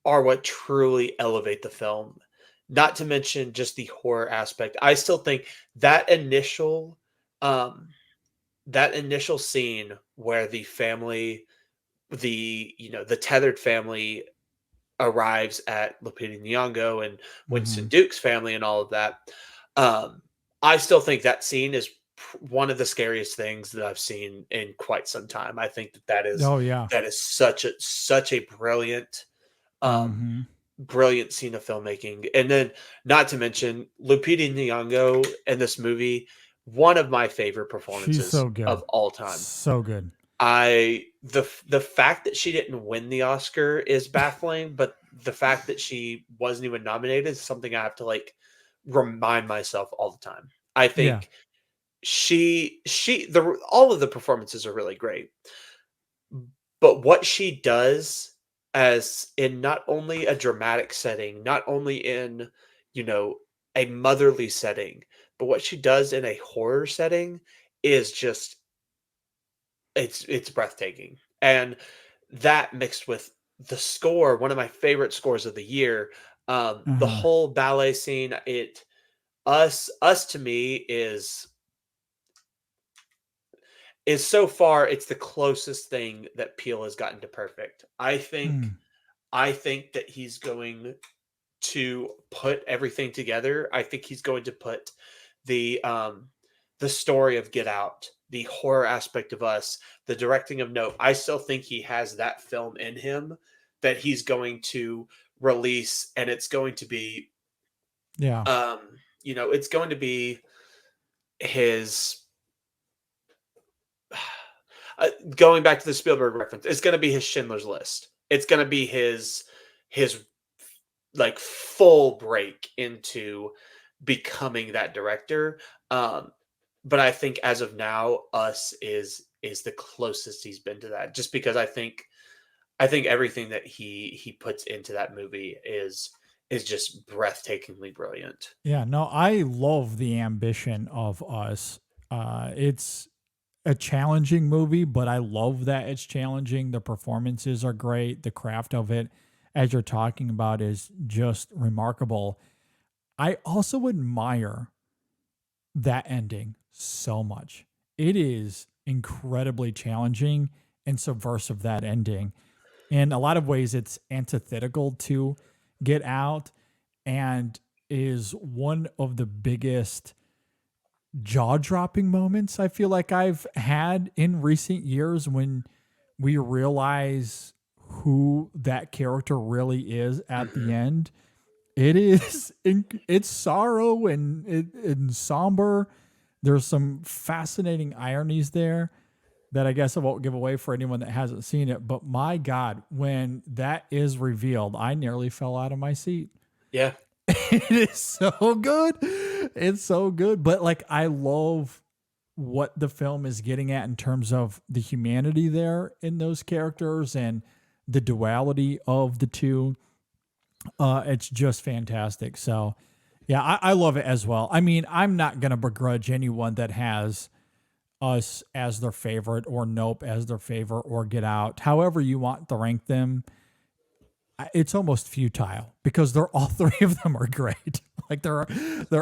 are what truly elevate the film. Not to mention just the horror aspect. I still think that um initial scene where the tethered family arrives at Lupita Nyong'o and Winston Mhm. Duke's family and all of that. Um, I still think that scene is one of the scariest things that I've seen in quite some time. I think that is Oh yeah. that is such a um, Mhm. brilliant scene of filmmaking. And then, not to mention, Lupita Nyong'o in this movie, one of my favorite She's performances so good. of all time. So good. The fact that she didn't win the Oscar is baffling, but the fact that she wasn't even nominated is something I have to like remind myself all the time. I Yeah. think all of the performances are really great, but what she does, as in not only a dramatic setting, not only in, you know, a motherly setting, but what she does in a horror setting is just it's breathtaking. And that mixed with the score, one of my favorite scores of the year, the Uh-huh. whole ballet scene, us to me is so far it's the closest thing that Peel has gotten to perfect. Mm. I think that he's going to put everything together. I think he's going to put the um the story of Get Out, the horror aspect of Us, the directing of Nope. I still think he has that film in him that he's going to release, and it's going to be Yeah. it's going to be his going back to the Spielberg reference. It's going to be his Schindler's List. It's going to be his like full break into becoming that director. Um, but I think as of now, Us is the closest he's been to that. Just because I think everything that he puts into that movie is just breathtakingly brilliant. Yeah, no, I love the ambition of Us. It's a challenging movie, but I love that it's challenging. The performances are great. The craft of it, as you're talking about, is just remarkable. I also admire that ending so much. It is incredibly challenging and subversive, that ending. In a lot of ways, it's antithetical to Get Out and is one of the biggest jaw-dropping moments I feel like I've had in recent years, when we realize who that character really is at the end. It is it's sorrow and somber. There's some fascinating ironies there that I guess I won't give away for anyone that hasn't seen it. But my God, when that is revealed, I nearly fell out of my seat. Yeah. It is so good. It's so good. But like, I love what the film is getting at in terms of the humanity there in those characters and the duality of the two. It's just fantastic. So yeah, I love it as well. I mean, I'm not going to begrudge anyone that has Us as their favorite, or Nope as their favorite, or Get Out, however you want to rank them. It's almost futile because they're all three of them are great. Like they're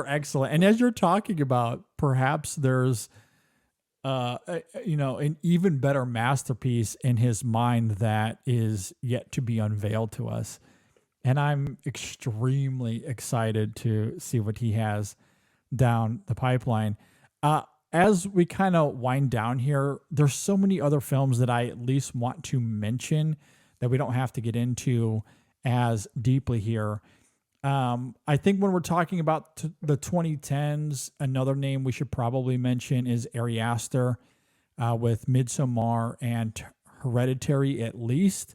excellent. And as you're talking about, perhaps there's an even better masterpiece in his mind that is yet to be unveiled to us. And I'm extremely excited to see what he has down the pipeline. As we kind of wind down here, there's so many other films that I at least want to mention that we don't have to get into as deeply here. I think when we're talking about the 2010s, another name we should probably mention is Ari Aster with Midsommar and Hereditary, at least.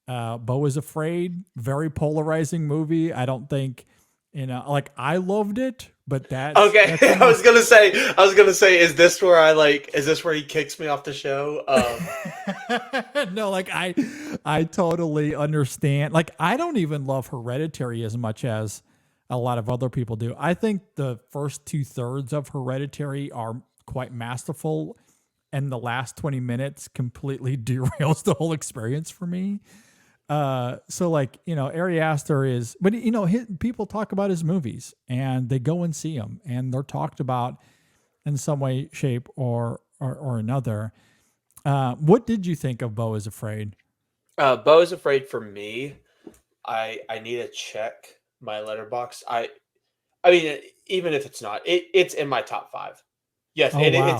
Beau is Afraid, very polarizing movie. I don't think, I loved it, but that's okay. That's I was gonna say, is this where he kicks me off the show? No, like I totally understand. Like, I don't even love Hereditary as much as a lot of other people do. I think the first 2/3 of Hereditary are quite masterful, and the last 20 minutes completely derails the whole experience for me. So Ari Aster is, but people talk about his movies and they go and see them and they're talked about in some way, shape, or another. What did you think of Beau is Afraid? Beau is Afraid, for me, I need to check my letterbox. I mean, even if it's not, it's in my top 5. Yes, Oh, wow.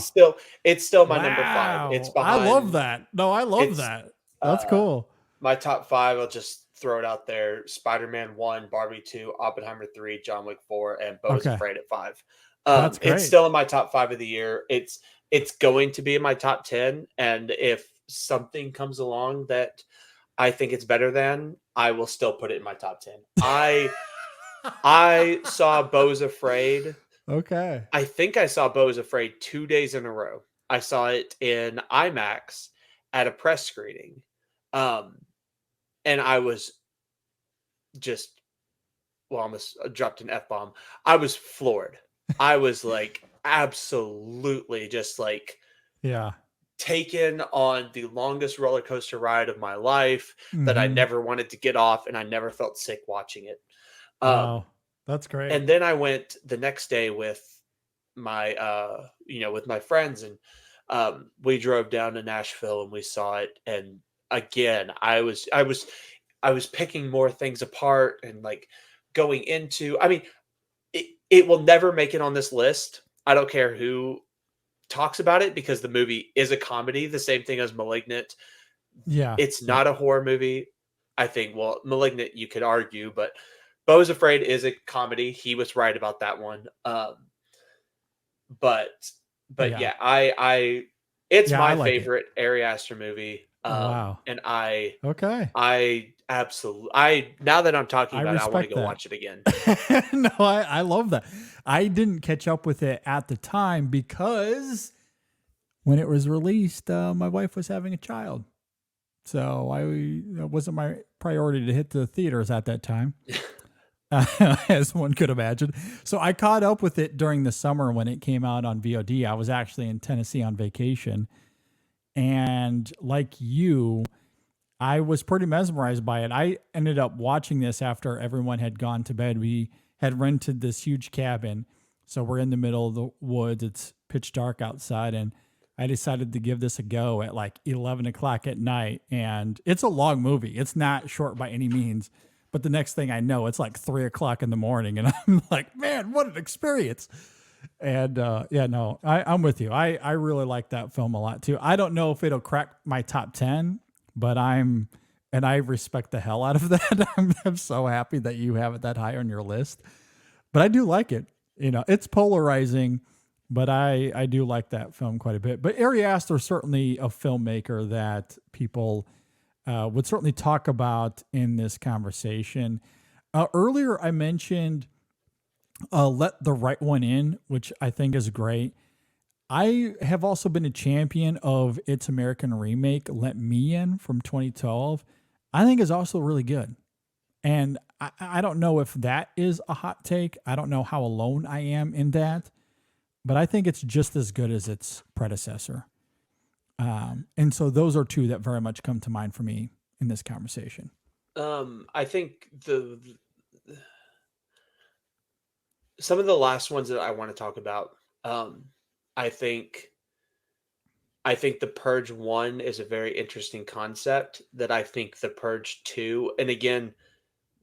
It's still my number 5. It's behind. I love that. No, I love that. That's cool. My top 5, I'll just throw it out there: Spider-Man 1, Barbie 2, Oppenheimer 3, John Wick 4, and Beau is Afraid at 5. That's great. It's still in my top 5 of the year. It's going to be in my top 10, and if something comes along that I think it's better than, I will still put it in my top 10. I saw Beau is Afraid. Okay. I think I saw Beau is Afraid 2 days in a row. I saw it in IMAX at a press screening. And I was just, almost dropped an F-bomb. I was floored. I was absolutely just taken on the longest roller coaster ride of my life that I never wanted to get off, and I never felt sick watching it. Wow, that's great. And then I went the next day with my, with my friends, and we drove down to Nashville and we saw it. And again, I was picking more things apart and going into, I mean, it will never make it on this list. I don't care who talks about it, because the movie is a comedy, the same thing as Malignant. Yeah. It's not a horror movie. I think, Malignant, you could argue, but Beau is Afraid is a comedy. He was right about that one. But yeah, it's my favorite Ari Aster movie. Wow. And I absolutely, now that I'm talking about it, I want to go watch it again. No, I love that. I didn't catch up with it at the time because when it was released, my wife was having a child. So it wasn't my priority to hit the theaters at that time, as one could imagine. So I caught up with it during the summer when it came out on VOD. I was actually in Tennessee on vacation. And like you, I was pretty mesmerized by it. I ended up watching this after everyone had gone to bed. We had rented this huge cabin. So we're in the middle of the woods. It's pitch dark outside. And I decided to give this a go at like 11 o'clock at night. And it's a long movie. It's not short by any means. But the next thing I know, it's like 3 o'clock in the morning. And I'm like, man, what an experience. And I'm with you. I really like that film a lot too. I don't know if it'll crack my top 10, but I respect the hell out of that. I'm so happy that you have it that high on your list. But I do like it. It's polarizing, but I do like that film quite a bit. But Ari Aster is certainly a filmmaker that people would certainly talk about in this conversation. Earlier, I mentioned Let the Right One In, which I think is great. I have also been a champion of its American remake, Let Me In, from 2012. I think is also really good. And I don't know if that is a hot take. I don't know how alone I am in that, but I think it's just as good as its predecessor. And so those are two that very much come to mind for me in this conversation. I think some of the last ones that I want to talk about, I think The Purge 1 is a very interesting concept that I think The Purge 2, and again,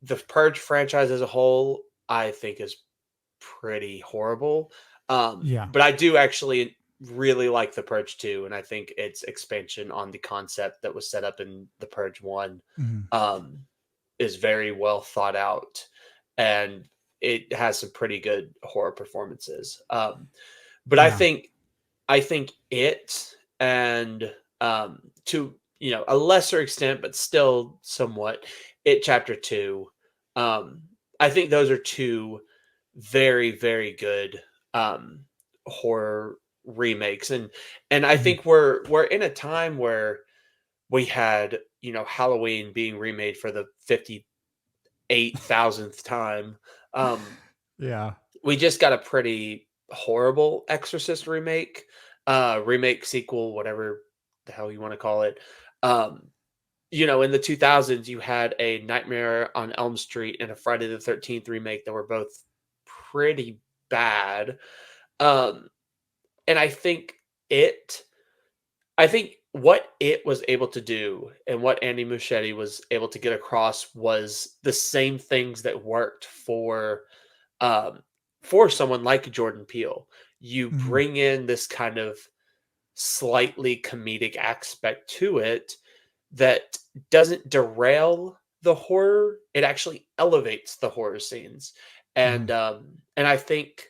the Purge franchise as a whole, I think is pretty horrible. But I do actually really like The Purge 2, and I think its expansion on the concept that was set up in The Purge 1 is very well thought out, and it has some pretty good horror performances. But I think it, and to a lesser extent, but still somewhat, It Chapter 2. I think those are two very, very good horror remakes, and I think we're in a time where we had Halloween being remade for the 58,000th time. We just got a pretty horrible Exorcist remake, sequel, whatever the hell you want to call it. In the 2000s, you had a Nightmare on Elm Street and a Friday the 13th remake that were both pretty bad. And I think what it was able to do and what Andy Muschietti was able to get across was the same things that worked for someone like Jordan Peele. You bring in this kind of slightly comedic aspect to it that doesn't derail the horror. It actually elevates the horror scenes. And I think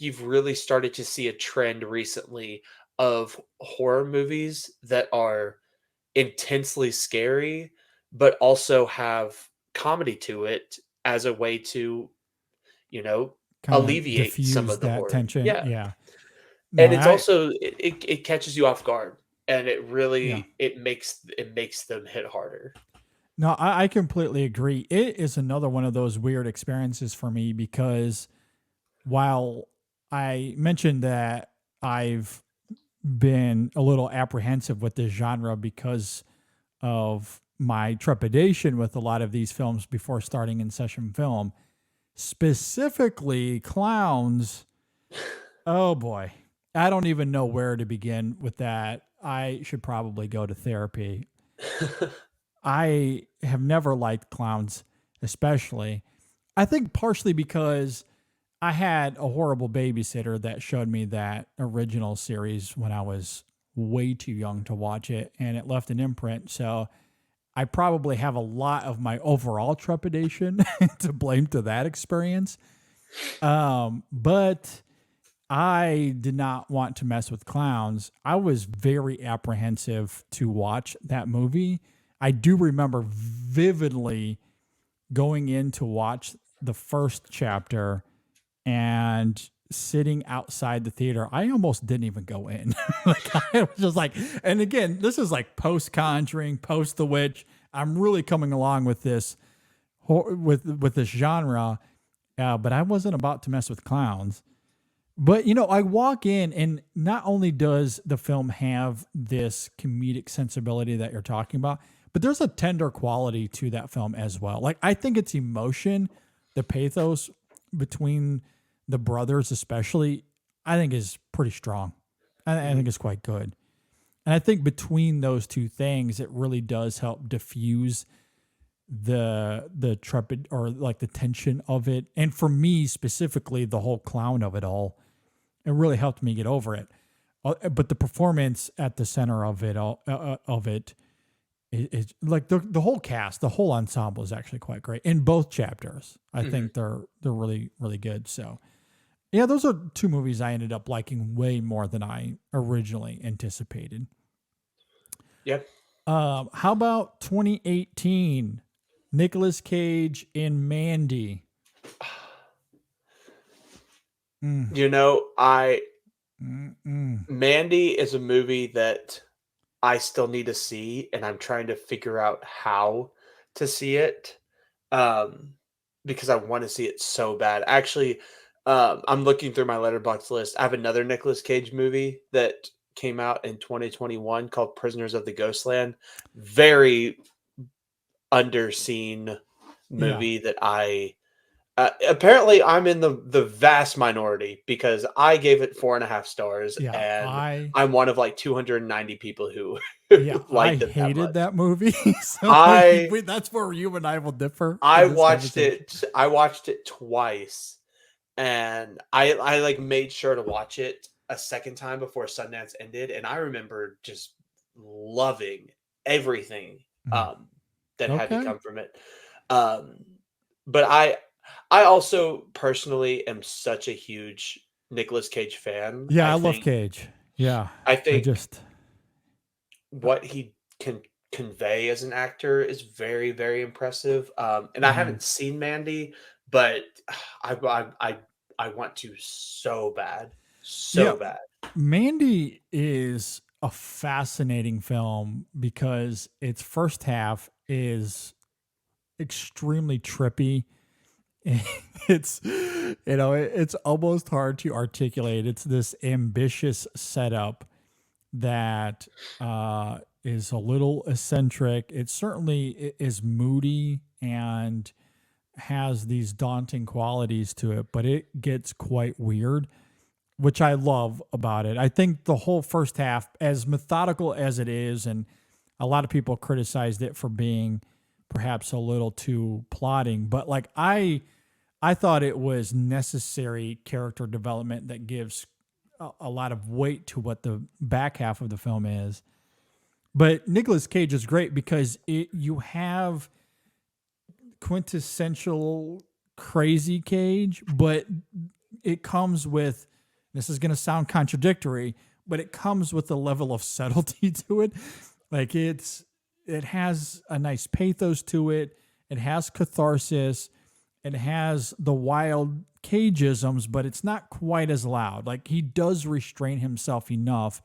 you've really started to see a trend recently of horror movies that are intensely scary, but also have comedy to it as a way to, alleviate some of the horror tension. Yeah. No, And it's also, it catches you off guard, and it really, it makes them hit harder. No, I completely agree. It is another one of those weird experiences for me because while I mentioned that I've been a little apprehensive with this genre because of my trepidation with a lot of these films before starting InSession Film, specifically clowns. Oh boy, I don't even know where to begin with that. I should probably go to therapy. I have never liked clowns, especially. I think partially because I had a horrible babysitter that showed me that original series when I was way too young to watch it, and it left an imprint. So I probably have a lot of my overall trepidation to blame to that experience. But I did not want to mess with clowns. I was very apprehensive to watch that movie. I do remember vividly going in to watch the first chapter and sitting outside the theater, I almost didn't even go in. Like I was just like, and again, this is like post Conjuring, post The Witch. I'm really coming along with this with this genre, but I wasn't about to mess with clowns. But I walk in, and not only does the film have this comedic sensibility that you're talking about, but there's a tender quality to that film as well. Like I think its emotion, the pathos between the brothers, especially, I think is pretty strong. I think it's quite good. And I think between those two things, it really does help diffuse the trepid or like the tension of it. And for me specifically, the whole clown of it all, it really helped me get over it. But the performance at the center of it, is like the whole cast, the whole ensemble is actually quite great in both chapters. I think they're really, really good. So yeah, those are two movies I ended up liking way more than I originally anticipated. Yep. How about 2018? Nicolas Cage in Mandy. Mandy is a movie that I still need to see, and I'm trying to figure out how to see it, because I want to see it so bad. Actually, I'm looking through my Letterboxd list. I have another Nicolas Cage movie that came out in 2021 called Prisoners of the Ghostland. Very underseen movie that I apparently I'm in the vast minority because I gave it 4.5 stars, and I'm one of like 290 people who liked it. I hated that movie. So that's where you and I will differ. I watched it twice, and I like made sure to watch it a second time before Sundance ended, and I remember just loving everything that had to come from it. But I also personally am such a huge Nicolas Cage fan. Yeah, I love Cage. Yeah. I think what he can convey as an actor is very, very impressive. And I haven't seen Mandy, but I want to so bad. So bad. Mandy is a fascinating film because its first half is extremely trippy. It's it's almost hard to articulate. It's this ambitious setup that is a little eccentric. It certainly is moody and has these daunting qualities to it, but it gets quite weird, which I love about it. I think the whole first half, as methodical as it is, and a lot of people criticized it for being perhaps a little too plotting, but like I thought it was necessary character development that gives a lot of weight to what the back half of the film is. But Nicolas Cage is great because you have quintessential crazy Cage, but it comes with, this is going to sound contradictory, but it comes with a level of subtlety to it. Like it has a nice pathos to it. It has catharsis. It has the wild Cageisms, but it's not quite as loud. Like he does restrain himself enough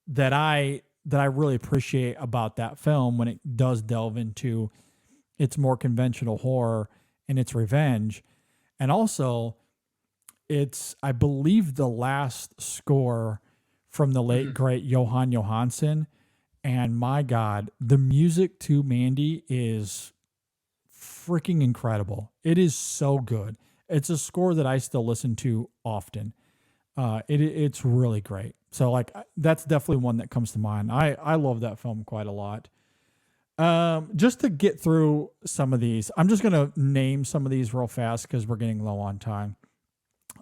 that I really appreciate about that film when it does delve into its more conventional horror and its revenge. And also it's, I believe, the last score from the late great Johan Johansson. And my God, the music to Mandy is freaking incredible. It is so good. It's a score that I still listen to often. It's really great. So like that's definitely one that comes to mind. I love that film quite a lot. Just to get through some of these, I'm just going to name some of these real fast because we're getting low on time.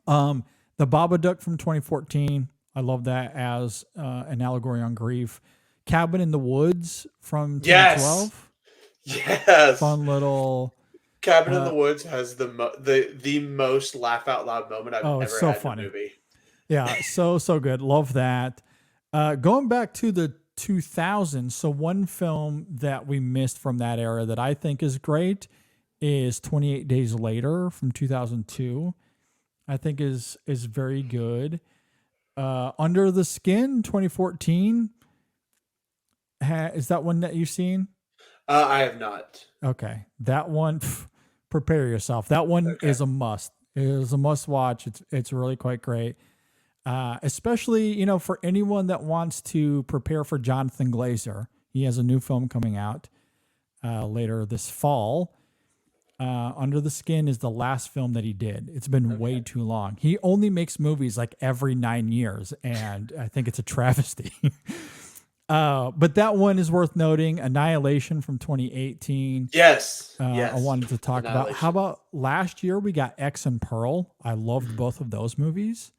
The Babadook from 2014. I love that as an allegory on grief. Cabin in the Woods from 2012. Yes. Fun little Cabin in the Woods has the most laugh out loud moment I've ever so had funny. in a movie. Yeah, so good. Love that. Going back to the 2000s, so one film that we missed from that era that I think is great is 28 Days Later from 2002. I think is very good. Under the Skin 2014. Is that one that you've seen? I have not. Okay. That one, prepare yourself. That one is a must. It is a must watch. It's really quite great. Especially, you know, for anyone that wants to prepare for Jonathan Glazer. He has a new film coming out later this fall. Under the Skin is the last film that he did. It's been way too long. He only makes movies like every 9 years, and I think it's a travesty. But that one is worth noting. Annihilation from 2018. Yes. I wanted to talk about. How about last year we got X and Pearl? I loved both of those movies.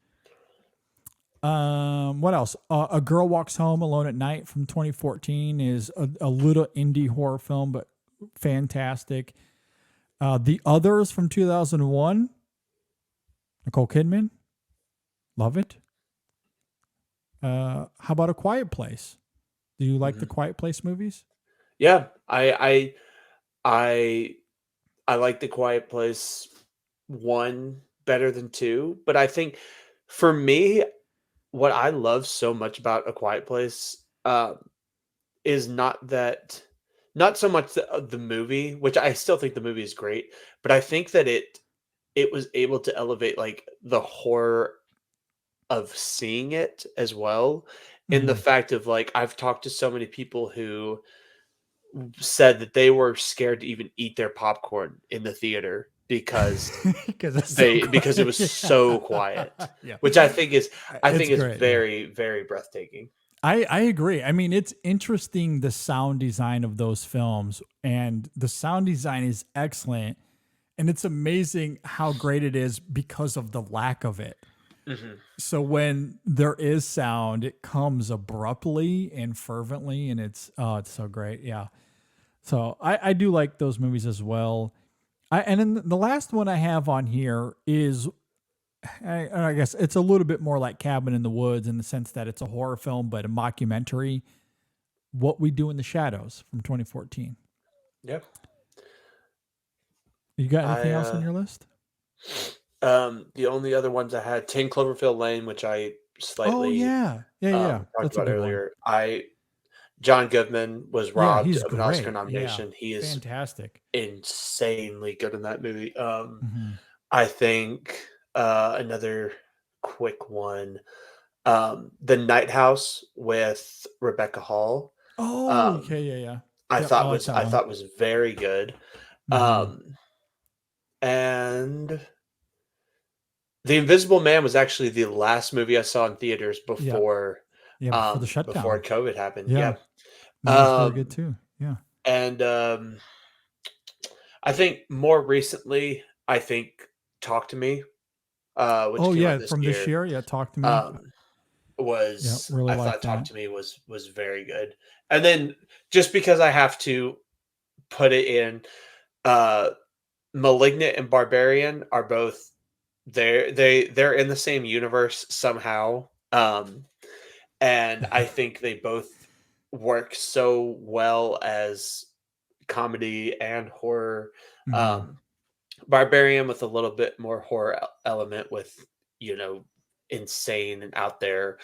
What else? A Girl Walks Home Alone at Night from 2014 is a little indie horror film, but fantastic. The Others from 2001. Nicole Kidman. Love it. How about A Quiet Place? Do you like the Quiet Place movies? Yeah, I like The Quiet Place 1 better than 2, but I think for me, what I love so much about A Quiet Place is not so much the movie, which I still think the movie is great, but I think that it was able to elevate like the horror of seeing it as well. In the fact of like, I've talked to so many people who said that they were scared to even eat their popcorn in the theater because because it was so quiet, which I think is great, very, very breathtaking. I agree. I mean, it's interesting the sound design of those films, and the sound design is excellent, and it's amazing how great it is because of the lack of it. So when there is sound, it comes abruptly and fervently, and it's so great. Yeah. So I do like those movies as well. And then the last one I have on here is, I guess it's a little bit more like Cabin in the Woods in the sense that it's a horror film, but a mockumentary. What We Do in the Shadows from 2014. Yep. You got anything else on your list? The only other ones I had 10 Cloverfield Lane, which I slightly talked talked about earlier. John Goodman was robbed of an Oscar nomination. Yeah, he is fantastic, insanely good in that movie. I think another quick one, The Night House with Rebecca Hall. I thought was very good. And The Invisible Man was actually the last movie I saw in theaters before the shutdown, before COVID happened. That was very good too. Yeah. And I think more recently, Talk to Me. Which came out from this year. Yeah, Talk to Me. I thought Talk to Me was very good. And then just because I have to put it in, Malignant and Barbarian are both they're in the same universe somehow. And I think they both work so well as comedy and horror. Barbarian with a little bit more horror element with, you know, insane and out there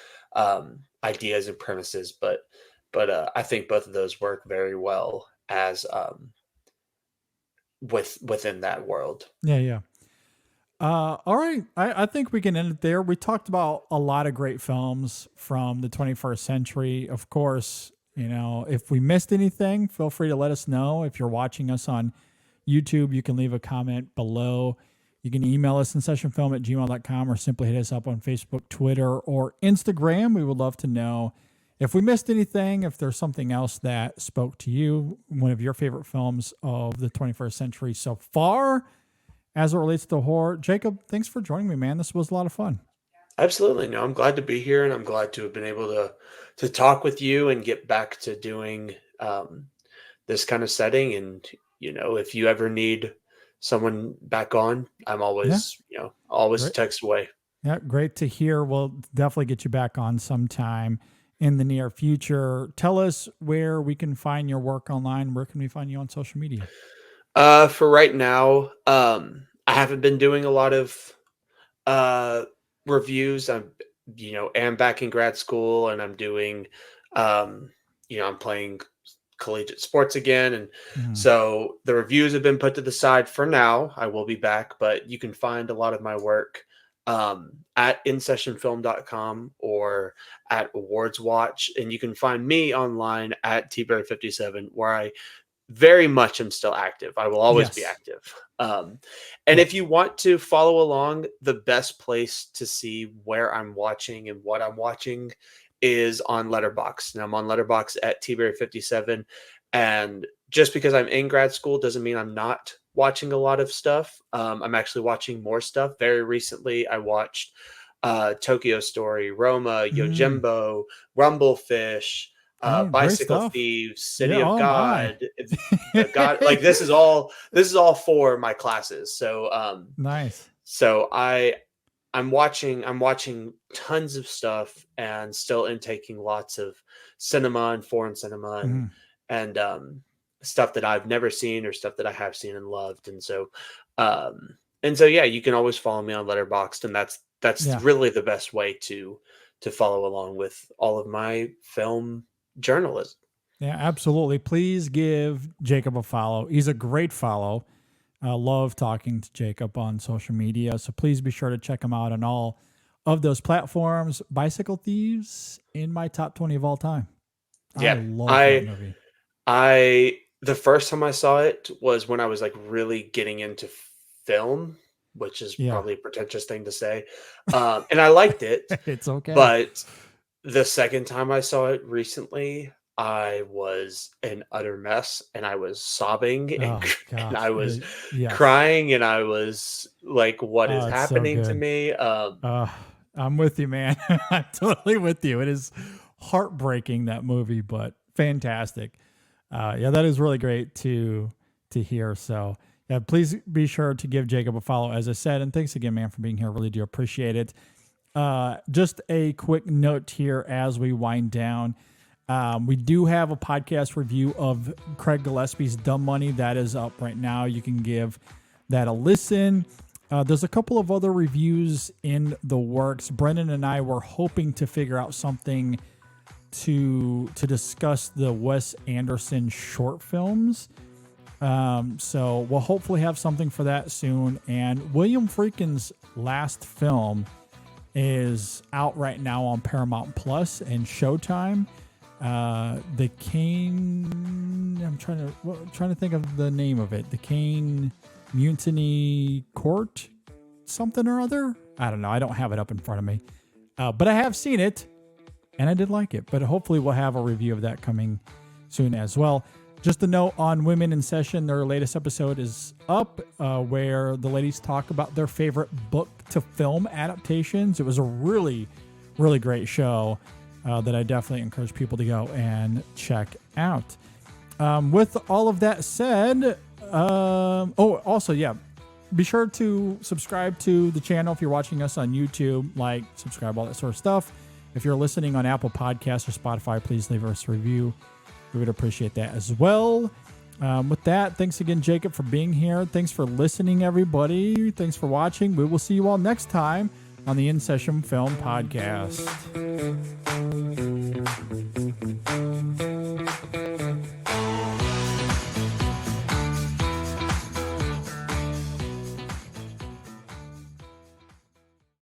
ideas and premises, but I think both of those work very well as within that world. All right. I think we can end it there. We talked about a lot of great films from the 21st century. Of course, you know, if we missed anything, feel free to let us know. If you're watching us on YouTube, you can leave a comment below. You can email us InSessionFilm@gmail.com or simply hit us up on Facebook, Twitter, or Instagram. We would love to know if we missed anything, if there's something else that spoke to you, one of your favorite films of the 21st century so far as it relates to horror. Jacob, thanks for joining me, man. This was a lot of fun. Absolutely. No, I'm glad to be here, and I'm glad to have been able to talk with you and get back to doing this kind of setting. And, you know, if you ever need someone back on, I'm always, always a text away. Yeah, great to hear. We'll definitely get you back on sometime in the near future. Tell us where we can find your work online. Where can we find you on social media? For right now, I haven't been doing a lot of reviews. I'm am back in grad school, and I'm doing I'm playing collegiate sports again, and so the reviews have been put to the side for now. I will be back, but you can find a lot of my work at InSessionFilm.com or at Awards Watch, and you can find me online at tberry57, where I very much am still active. I will always be active. And if you want to follow along, the best place to see where I'm watching and what I'm watching is on Letterboxd. And I'm on Letterboxd at tberry57. And just because I'm in grad school doesn't mean I'm not watching a lot of stuff. I'm actually watching more stuff. Very recently, I watched Tokyo Story, Roma, Yojimbo, Rumblefish, Bicycle Thieves, City of God. God, like this is all for my classes. So nice. So I'm watching tons of stuff and still intaking lots of cinema and foreign cinema and stuff that I've never seen or stuff that I have seen and loved. And so yeah, you can always follow me on Letterboxd, and that's really the best way to follow along with all of my film journalism. Yeah, absolutely. Please give Jacob a follow. He's a great follow. I love talking to Jacob on social media. So please be sure to check him out on all of those platforms. Bicycle Thieves in my top 20 of all time. Yeah, I love that movie. The first time I saw it was when I was like really getting into film, which is probably a pretentious thing to say. And I liked it. It's okay. But the second time I saw it recently, I was an utter mess, and I was sobbing and I was crying, and I was like, what is happening to me? I'm with you, man. I'm totally with you. It is heartbreaking, that movie, but fantastic. That is really great to hear. So yeah, please be sure to give Jacob a follow, as I said, and thanks again, man, for being here. Really do appreciate it. Just a quick note here as we wind down. We do have a podcast review of Craig Gillespie's Dumb Money. That is up right now. You can give that a listen. There's a couple of other reviews in the works. Brendan and I were hoping to figure out something to discuss the Wes Anderson short films. So we'll hopefully have something for that soon. And William Friedkin's last film is out right now on Paramount Plus and Showtime. The Kane, I'm trying to think of the name of it. The Kane Mutiny Court, something or other. I don't know. I don't have it up in front of me, but I have seen it and I did like it. But hopefully we'll have a review of that coming soon as well. Just a note on Women in Session, their latest episode is up, where the ladies talk about their favorite book to film adaptations. It was a really, really great show that I definitely encourage people to go and check out. With all of that said, be sure to subscribe to the channel if you're watching us on YouTube, subscribe, all that sort of stuff. If you're listening on Apple Podcasts or Spotify, please leave us a review. We would appreciate that as well. With that, thanks again, Jacob, for being here. Thanks for listening, everybody. Thanks for watching. We will see you all next time on the InSession Film Podcast.